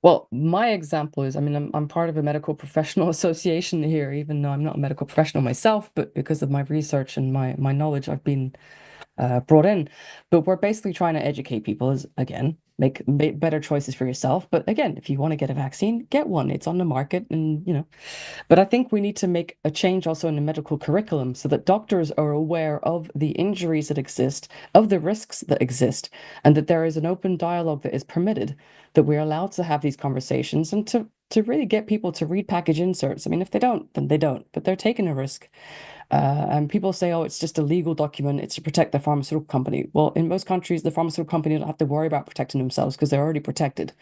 Well, my example is, I mean, I'm part of a medical professional association here, even though I'm not a medical professional myself, but because of my research and my knowledge, I've been brought in. But we're basically trying to educate people as, again, make better choices for yourself. But again, if you want to get a vaccine, get one. It's on the market, and. But I think we need to make a change also in the medical curriculum so that doctors are aware of the injuries that exist, of the risks that exist, and that there is an open dialogue that is permitted, that we're allowed to have these conversations and to really get people to read package inserts. I mean, if they don't, then they don't, but they're taking a risk. And people say, oh, it's just a legal document. It's to protect the pharmaceutical company. Well, in most countries, the pharmaceutical company don't have to worry about protecting themselves because they're already protected.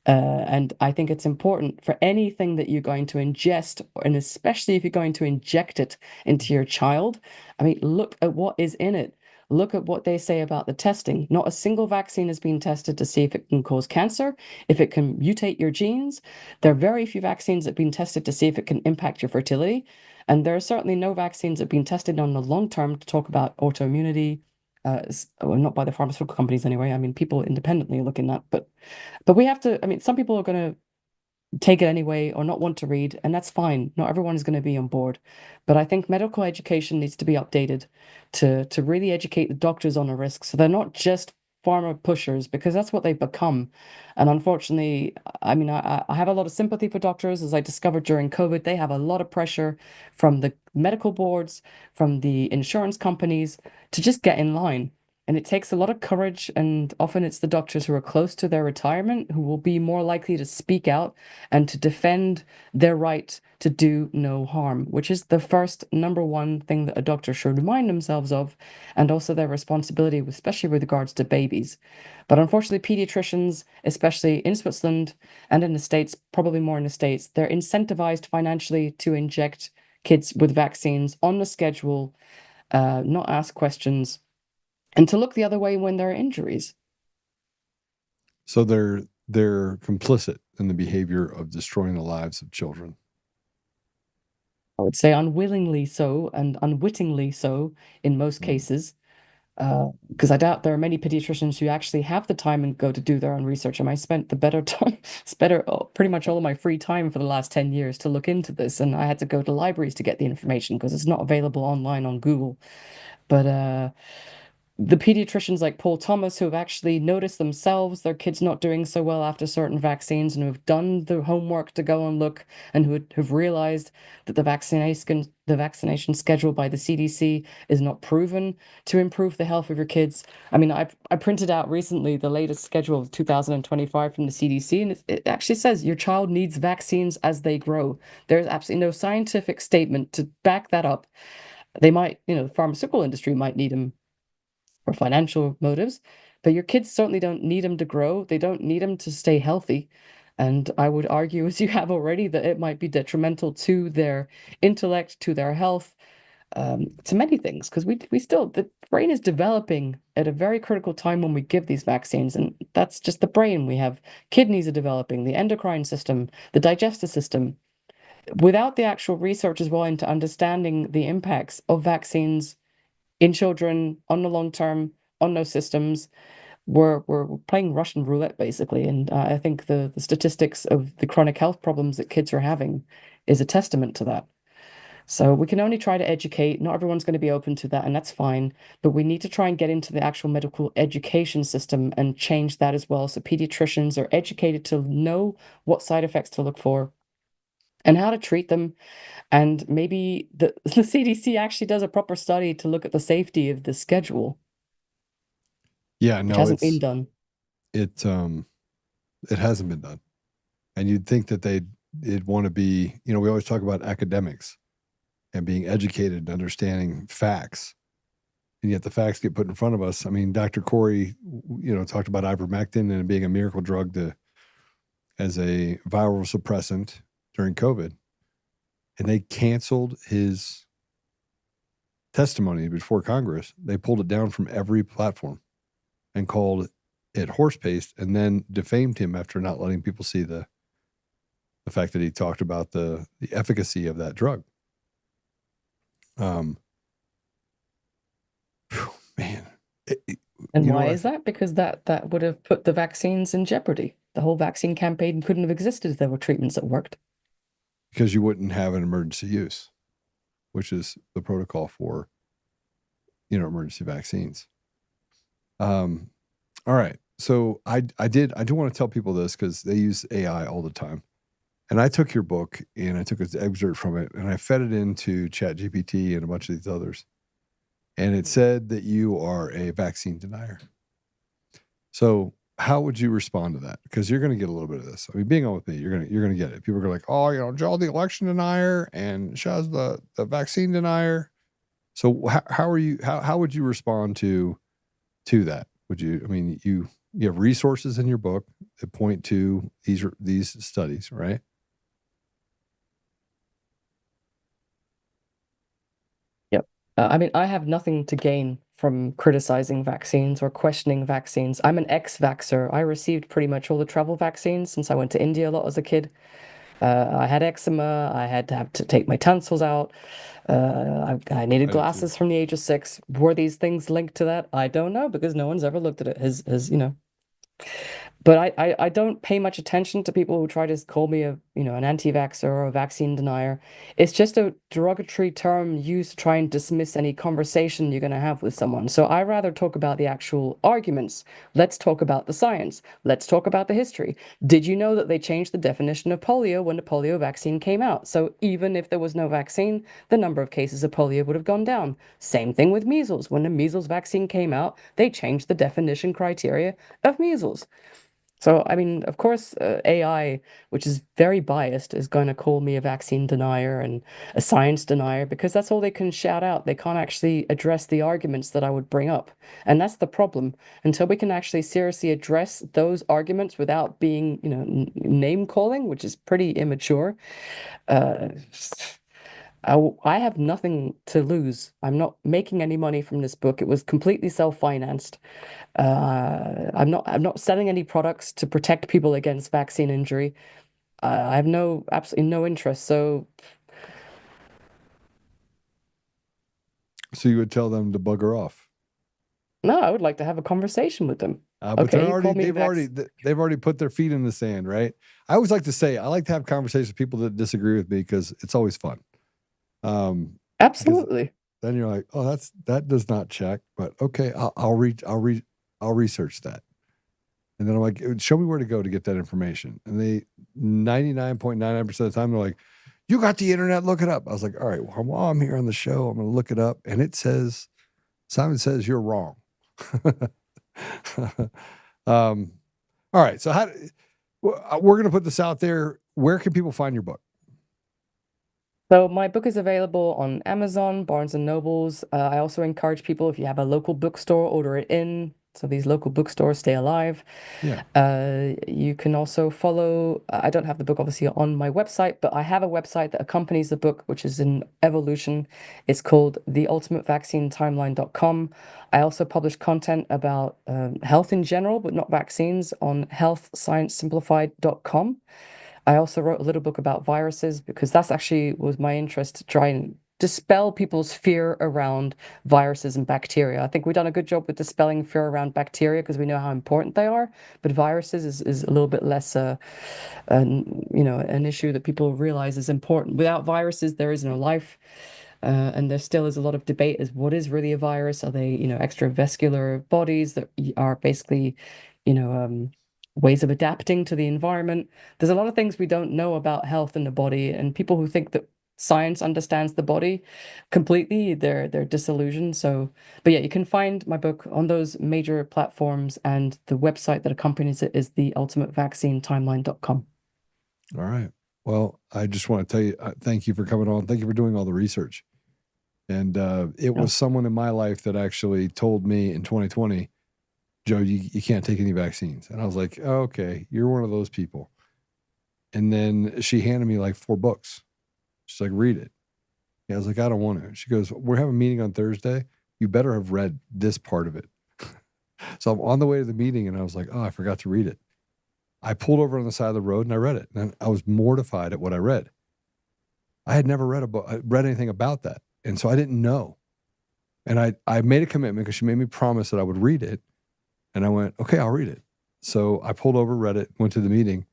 And I think it's important for anything that you're going to ingest, and especially if you're going to inject it into your child. I mean, look at what is in it. Look at what they say about the testing. Not a single vaccine has been tested to see if it can cause cancer, if it can mutate your genes. There are very few vaccines that have been tested to see if it can impact your fertility. And there are certainly no vaccines that have been tested on the long term to talk about autoimmunity. Well, not by the pharmaceutical companies anyway. I mean, people independently are looking at, but we have to, I mean, some people are going to take it anyway or not want to read, and that's fine. Not everyone is going to be on board. But I think medical education needs to be updated to really educate the doctors on the risks. So they're not just pharma pushers, because that's what they've become. And unfortunately, I mean, I have a lot of sympathy for doctors. As I discovered during COVID, they have a lot of pressure from the medical boards, from the insurance companies to just get in line. And it takes a lot of courage, and often it's the doctors who are close to their retirement who will be more likely to speak out and to defend their right to do no harm, which is the first number one thing that a doctor should remind themselves of, and also their responsibility, especially with regards to babies. But unfortunately, pediatricians, especially in Switzerland and in the States, probably more in the States, they're incentivized financially to inject kids with vaccines on the schedule, not ask questions, and to look the other way when there are injuries. So they're complicit in the behavior of destroying the lives of children? I would say unwillingly so and unwittingly so in most cases. Because I doubt there are many pediatricians who actually have the time and go to do their own research. And I spent the better time, pretty much all of my free time for the last 10 years to look into this. And I had to go to libraries to get the information because it's not available online on Google. But the pediatricians like Paul Thomas who have actually noticed themselves their kids not doing so well after certain vaccines and who have done the homework to go and look and who have realized that the vaccination schedule by the CDC is not proven to improve the health of your kids. I mean, I printed out recently the latest schedule of 2025 from the CDC, and it actually says your child needs vaccines as they grow. There's absolutely no scientific statement to back that up. They might, the pharmaceutical industry might need them for financial motives, but your kids certainly don't need them to grow. They don't need them to stay healthy. And I would argue, as you have already, that it might be detrimental to their intellect, to their health, to many things, because we still, the brain is developing at a very critical time when we give these vaccines. And that's just the brain. We have kidneys are developing, the endocrine system, the digestive system. Without the actual research as well into understanding the impacts of vaccines in children on the long term on those systems, we're playing Russian roulette basically. And I think the statistics of the chronic health problems that kids are having is a testament to that. So we can only try to educate. Not everyone's going to be open to that, and that's fine. But we need to try and get into the actual medical education system and change that as well. So pediatricians are educated to know what side effects to look for and how to treat them. And maybe the CDC actually does a proper study to look at the safety of the schedule, Yeah, which no, hasn't been done. it hasn't been done. And you'd think that they'd want to be, we always talk about academics and being educated and understanding facts. And yet the facts get put in front of us. I mean, Dr. Corey, talked about ivermectin and it being a miracle drug as a viral suppressant during COVID. And they canceled his testimony before Congress. They pulled it down from every platform and called it horse paste, and then defamed him after not letting people see the fact that he talked about the efficacy of that drug. Man. And why is that? Because that would have put the vaccines in jeopardy. The whole vaccine campaign couldn't have existed if there were treatments that worked. Because you wouldn't have an emergency use, which is the protocol for, emergency vaccines. All right. So I do want to tell people this because they use AI all the time. And I took your book and I took an excerpt from it and I fed it into ChatGPT and a bunch of these others. And it said that you are a vaccine denier. So how would you respond to that? Because you're going to get a little bit of this. I mean, being on with me, you're going to get it. People are like, oh, Joe, the election denier, and Shaz, the vaccine denier. So how would you respond to that? Would you? I mean, you have resources in your book that point to these studies, right? Yep. I mean, I have nothing to gain from criticizing vaccines or questioning vaccines. I'm an ex-vaxxer. I received pretty much all the travel vaccines since I went to India a lot as a kid. I had eczema. I had to have to take my tonsils out. I needed glasses from the age of 6. Were these things linked to that? I don't know because no one's ever looked at it as But I don't pay much attention to people who try to call me an anti-vaxxer or a vaccine denier. It's just a derogatory term used to try and dismiss any conversation you're going to have with someone. So I rather talk about the actual arguments. Let's talk about the science. Let's talk about the history. Did you know that they changed the definition of polio when the polio vaccine came out? So even if there was no vaccine, the number of cases of polio would have gone down. Same thing with measles. When the measles vaccine came out, they changed the definition criteria of measles. So, I mean, of course, AI, which is very biased, is going to call me a vaccine denier and a science denier because that's all they can shout out. They can't actually address the arguments that I would bring up. And that's the problem. Until we can actually seriously address those arguments without being, name calling, which is pretty immature, I have nothing to lose. I'm not making any money from this book. It was completely self-financed. I'm not selling any products to protect people against vaccine injury. I have absolutely no interest. So you would tell them to bugger off. no, I would like to have a conversation with them. But Okay, they've already put their feet in the sand, right? I always like to say I like to have conversations with people that disagree with me because it's always fun. Absolutely. Then you're like, oh, that does not check, but okay, I'll research that. And then I'm like, show me where to go to get that information. And they 99.99% of the time they're like, you got the internet, look it up. I was like, all right, well, while I'm here on the show, I'm going to look it up. And Simon says you're wrong. All right. So we're going to put this out there. Where can people find your book? So my book is available on Amazon, Barnes and Nobles. I also encourage people, if you have a local bookstore, order it in. So these local bookstores stay alive. Yeah. You can also follow, I don't have the book obviously on my website, but I have a website that accompanies the book, which is in evolution. It's called theultimatevaccinetimeline.com. I also publish content about health in general, but not vaccines, on healthsciencesimplified.com. I also wrote a little book about viruses because that's actually was my interest to try and dispel people's fear around viruses and bacteria. I think we've done a good job with dispelling fear around bacteria because we know how important they are, but viruses is a little bit less an issue that people realize is important. Without viruses, there is no life. And there still is a lot of debate as what is really a virus? Are they, extravascular bodies that are basically, ways of adapting to the environment? There's a lot of things we don't know about health in the body, and people who think that science understands the body completely, they're disillusioned. So, but yeah, you can find my book on those major platforms, and the website that accompanies it is theultimatevaccinetimeline.com. All right. Well, I just want to tell you, thank you for coming on. Thank you for doing all the research. And it was someone in my life that actually told me in 2020, Joe, you can't take any vaccines. And I was like, oh, okay, you're one of those people. And then she handed me like 4 books. She's like, read it. Yeah, I was like, I don't want to. She goes, we're having a meeting on Thursday. You better have read this part of it. So I'm on the way to the meeting and I was like, oh, I forgot to read it. I pulled over on the side of the road and I read it. And I was mortified at what I read. I had never read anything about that. And so I didn't know. And I made a commitment because she made me promise that I would read it. And I went, okay, I'll read it. So I pulled over, read it, went to the meeting,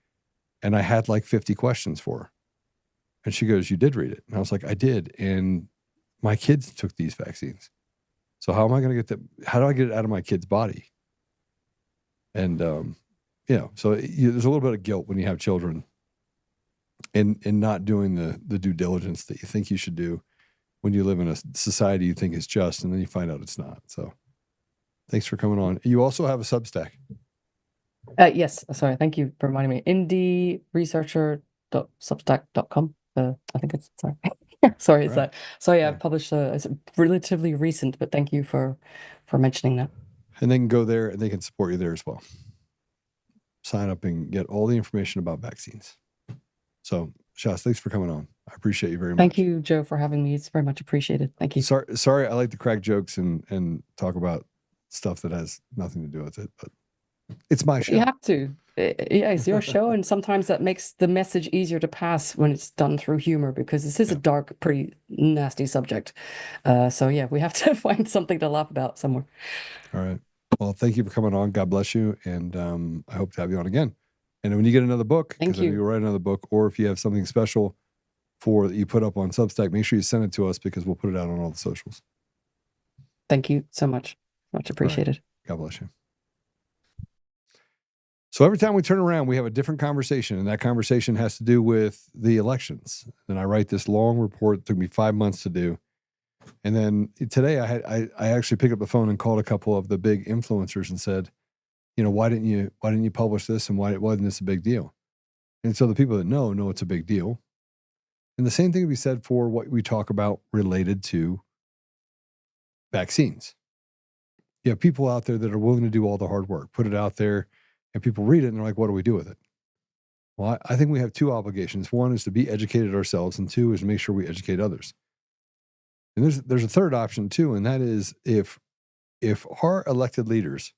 and I had like 50 questions for her. And she goes, you did read it? And I was like, I did. And my kids took these vaccines. So how am I going to how do I get it out of my kid's body? And, so there's a little bit of guilt when you have children and not doing the due diligence that you think you should do when you live in a society you think is just, and then you find out it's not. So thanks for coming on. You also have a Substack. Yes. Sorry. Thank you for reminding me. indieresearcher.substack.com. I think it's sorry. Sorry, it's that. So yeah, I published it's relatively recent, but thank you for mentioning that. And they can go there and they can support you there as well. Sign up and get all the information about vaccines. So Shaz, thanks for coming on. I appreciate you very much. Thank you, Joe, for having me. It's very much appreciated. Thank you. Sorry, I like to crack jokes and talk about stuff that has nothing to do with it, but it's my show. You have to. Yeah, it's your show, and sometimes that makes the message easier to pass when it's done through humor, because this is a dark, pretty nasty subject. So yeah, we have to find something to laugh about somewhere. All right. Well, thank you for coming on. God bless you, and I hope to have you on again. And when you get another book, because you write another book, or if you have something special that you put up on Substack, make sure you send it to us because we'll put it out on all the socials. Thank you so much. Much appreciated. Right. God bless you. So every time we turn around, we have a different conversation, and that conversation has to do with the elections. And I write this long report. It took me 5 months to do. And then today I actually picked up the phone and called a couple of the big influencers and said, why didn't you publish this, and why wasn't this a big deal? And so the people that know it's a big deal. And the same thing would be said for what we talk about related to vaccines. You have people out there that are willing to do all the hard work, put it out there, and people read it and they're like, what do we do with it? Well, I think we have 2 obligations. 1 is to be educated ourselves, and 2 is to make sure we educate others. And there's a third option too, and that is if our elected leaders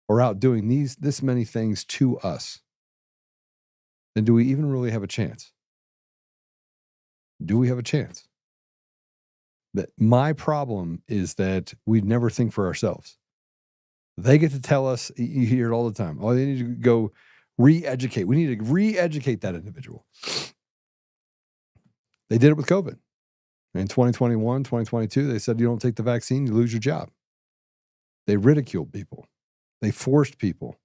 are out doing this many things to us, then do we even really have a chance? Do we have a chance? That my problem is that we never think for ourselves. They get to tell us, you hear it all the time. Oh, they need to go re-educate. We need to re-educate that individual. They did it with COVID. In 2021, 2022, they said, you don't take the vaccine, you lose your job. They ridiculed people. They forced people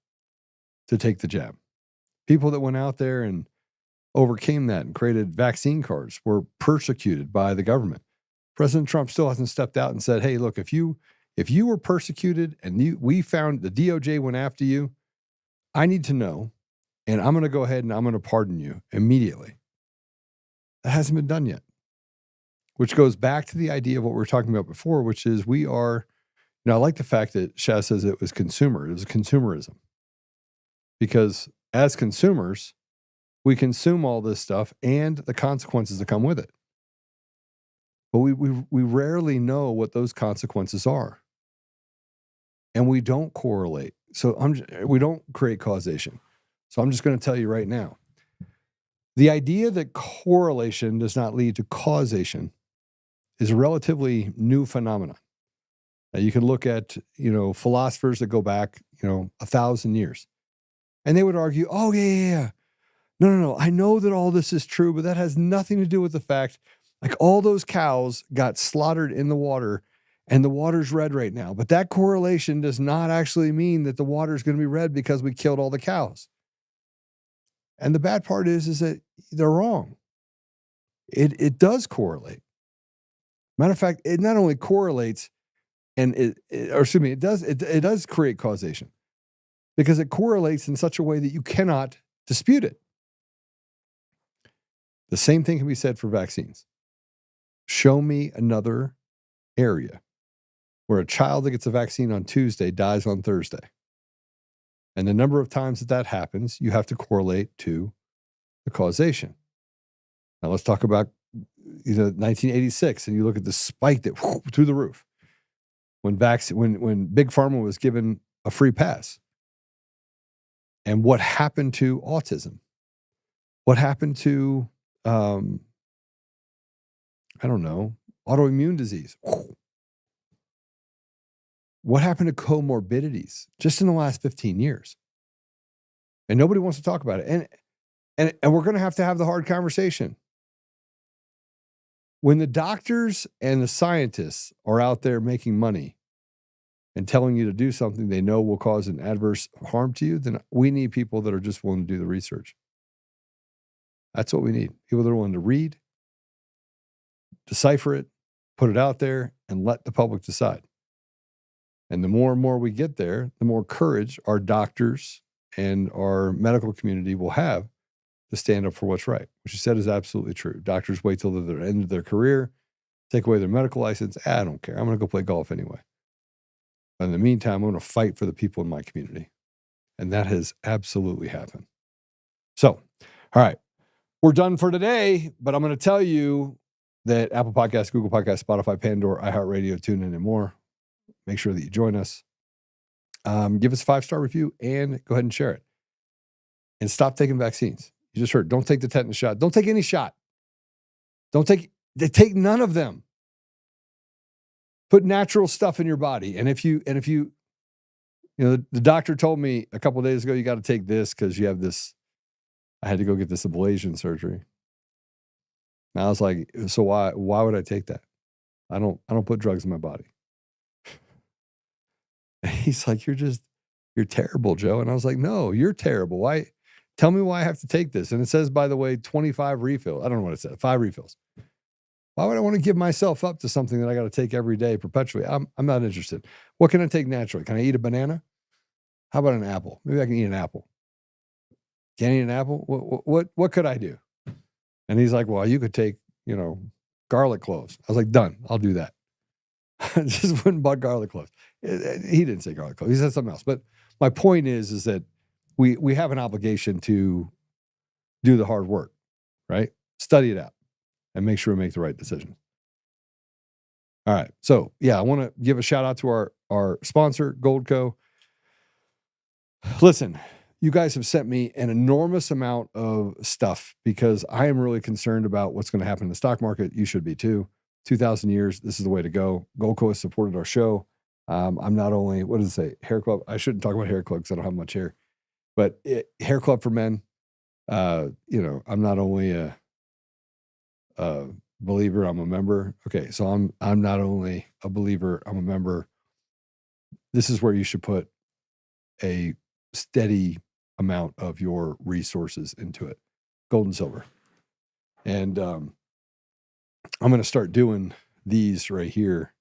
to take the jab. People that went out there and overcame that and created vaccine cards were persecuted by the government. President Trump still hasn't stepped out and said, hey, look, if you were persecuted and we found the DOJ went after you, I need to know, and I'm going to go ahead and I'm going to pardon you immediately. That hasn't been done yet, which goes back to the idea of what we were talking about before, which is we are, I like the fact that Shaz says it was consumerism. Because as consumers, we consume all this stuff and the consequences that come with it. But we rarely know what those consequences are. And we don't correlate. So we don't create causation. So I'm just going to tell you right now. The idea that correlation does not lead to causation is a relatively new phenomenon. Now you can look at, philosophers that go back, 1,000 years. And they would argue, oh, yeah. No. I know that all this is true, but that has nothing to do with the fact, like all those cows got slaughtered in the water and the water's red right now. But that correlation does not actually mean that the water is going to be red because we killed all the cows. And the bad part is that they're wrong. It does correlate. Matter of fact, it not only correlates, and it does create causation because it correlates in such a way that you cannot dispute it. The same thing can be said for vaccines. Show me another area where a child that gets a vaccine on Tuesday dies on Thursday. And the number of times that happens, you have to correlate to the causation. Now let's talk about 1986, and you look at the spike that through the roof when Big Pharma was given a free pass. And what happened to autism? What happened to autoimmune disease? What happened to comorbidities just in the last 15 years? And nobody wants to talk about it. And we're going to have the hard conversation. When the doctors and the scientists are out there making money and telling you to do something they know will cause an adverse harm to you, then we need people that are just willing to do the research. That's what we need. People that are willing to read, decipher it, put it out there, and let the public decide. And the more and more we get there, the more courage our doctors and our medical community will have to stand up for what's right, which you said is absolutely true. Doctors wait till the end of their career, take away their medical license. I don't care. I'm going to go play golf anyway. But in the meantime, I'm going to fight for the people in my community. And that has absolutely happened. So, all right, we're done for today, but I'm going to tell you that Apple Podcasts, Google Podcasts, Spotify, Pandora, iHeartRadio, TuneIn, and more. Make sure that you join us. Give us a 5-star review and go ahead and share it. And stop taking vaccines. You just heard, don't take the tetanus shot. Don't take any shot. Take none of them. Put natural stuff in your body. And if you the doctor told me a couple of days ago, you got to take this because you have this. I had to go get this ablation surgery. And I was like, so why would I take that? I don't put drugs in my body. And he's like, you're terrible, Joe. And I was like, no, you're terrible. Why? Tell me why I have to take this. And it says, by the way, 25 refills. I don't know what it said. 5 refills. Why would I want to give myself up to something that I got to take every day perpetually? I'm not interested. What can I take naturally? Can I eat a banana? How about an apple? Maybe I can eat an apple. Can I eat an apple? What could I do? And he's like, well, you could take, garlic cloves. I was like, done. I'll do that. I just went and bought garlic cloves. He didn't say garlic cloves. He said something else. But my point is that we have an obligation to do the hard work, right? Study it out and make sure we make the right decision. All right. So yeah, I want to give a shout out to our sponsor, Goldco. Listen, you guys have sent me an enormous amount of stuff because I am really concerned about what's going to happen in the stock market. You should be too. 2,000 years, this is the way to go. Goldco has supported our show. I'm not only, what does it say? Hair Club. I shouldn't talk about Hair Club because I don't have much hair, but Hair Club for Men. I'm not only a believer, I'm a member. Okay, so I'm not only a believer, I'm a member. This is where you should put a steady amount of your resources into it. Gold and silver. And I'm going to start doing these right here.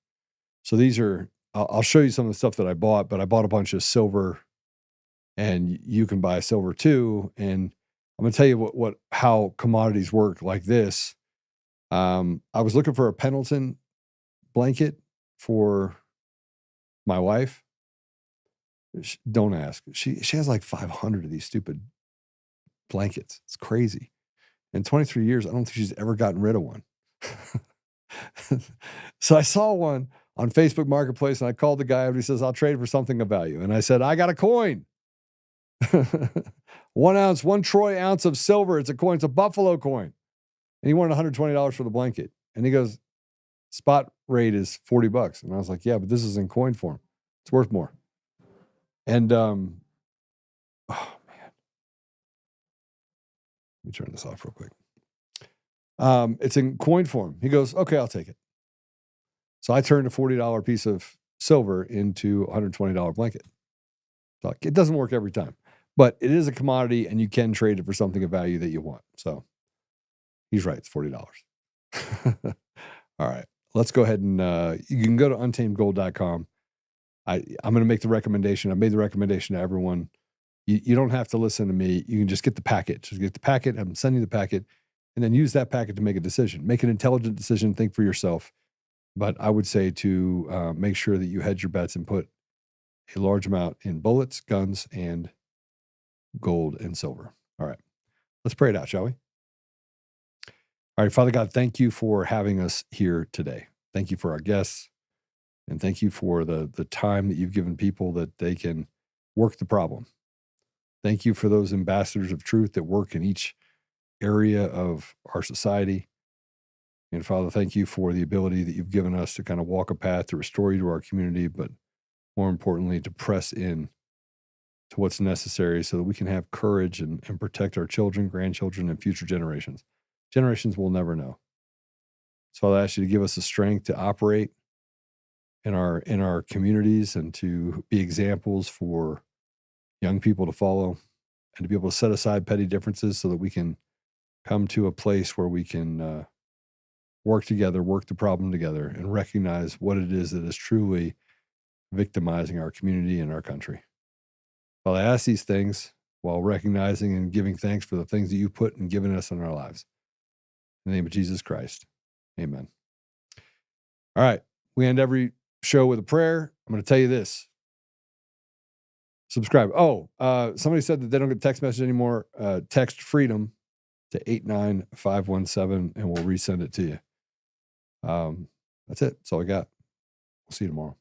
So these are, I'll show you some of the stuff that I bought, but I bought a bunch of silver, and you can buy silver too. And I'm going to tell you how commodities work like this. I was looking for a Pendleton blanket for my wife. Don't ask. She has like 500 of these stupid blankets. It's crazy. In 23 years, I don't think she's ever gotten rid of one. So I saw one on Facebook Marketplace, and I called the guy and he says, I'll trade for something of value. And I said, I got a coin. 1 troy ounce of silver. It's a coin. It's a buffalo coin. And he wanted $120 for the blanket. And he goes, spot rate is $40. And I was like, yeah, but this is in coin form. It's worth more. And, oh man, let me turn this off real quick. It's in coin form. He goes, okay, I'll take it. So I turned a $40 piece of silver into a $120 blanket. So it doesn't work every time, but it is a commodity and you can trade it for something of value that you want. So he's right. It's $40. All right, let's go ahead and, you can go to untamedgold.com. I'm going to make the recommendation. I made the recommendation to everyone. You don't have to listen to me. You can just get the packet. Just get the packet. I'm sending you the packet, and then use that packet to make a decision. Make an intelligent decision. Think for yourself. But I would say to make sure that you hedge your bets and put a large amount in bullets, guns, and gold and silver. All right, let's pray it out, shall we? All right, Father God, thank you for having us here today. Thank you for our guests. And thank you for the time that you've given people that they can work the problem. Thank you for those ambassadors of truth that work in each area of our society. And Father, thank you for the ability that you've given us to kind of walk a path to restore you to our community, but more importantly, to press in to what's necessary so that we can have courage and protect our children, grandchildren, and future generations. Generations we'll never know. So I'll ask you to give us the strength to operate in our communities and to be examples for young people to follow, and to be able to set aside petty differences so that we can come to a place where we can work together, work the problem together, and recognize what it is that is truly victimizing our community and our country. Well, I ask these things while recognizing and giving thanks for the things that you put and given us in our lives. In the name of Jesus Christ, amen. All right, we end every show with a prayer. I'm going to tell you this. Subscribe. Somebody said that they don't get text message anymore. Text freedom to 89517 and we'll resend it to you. That's it. That's all I got. We'll see you tomorrow.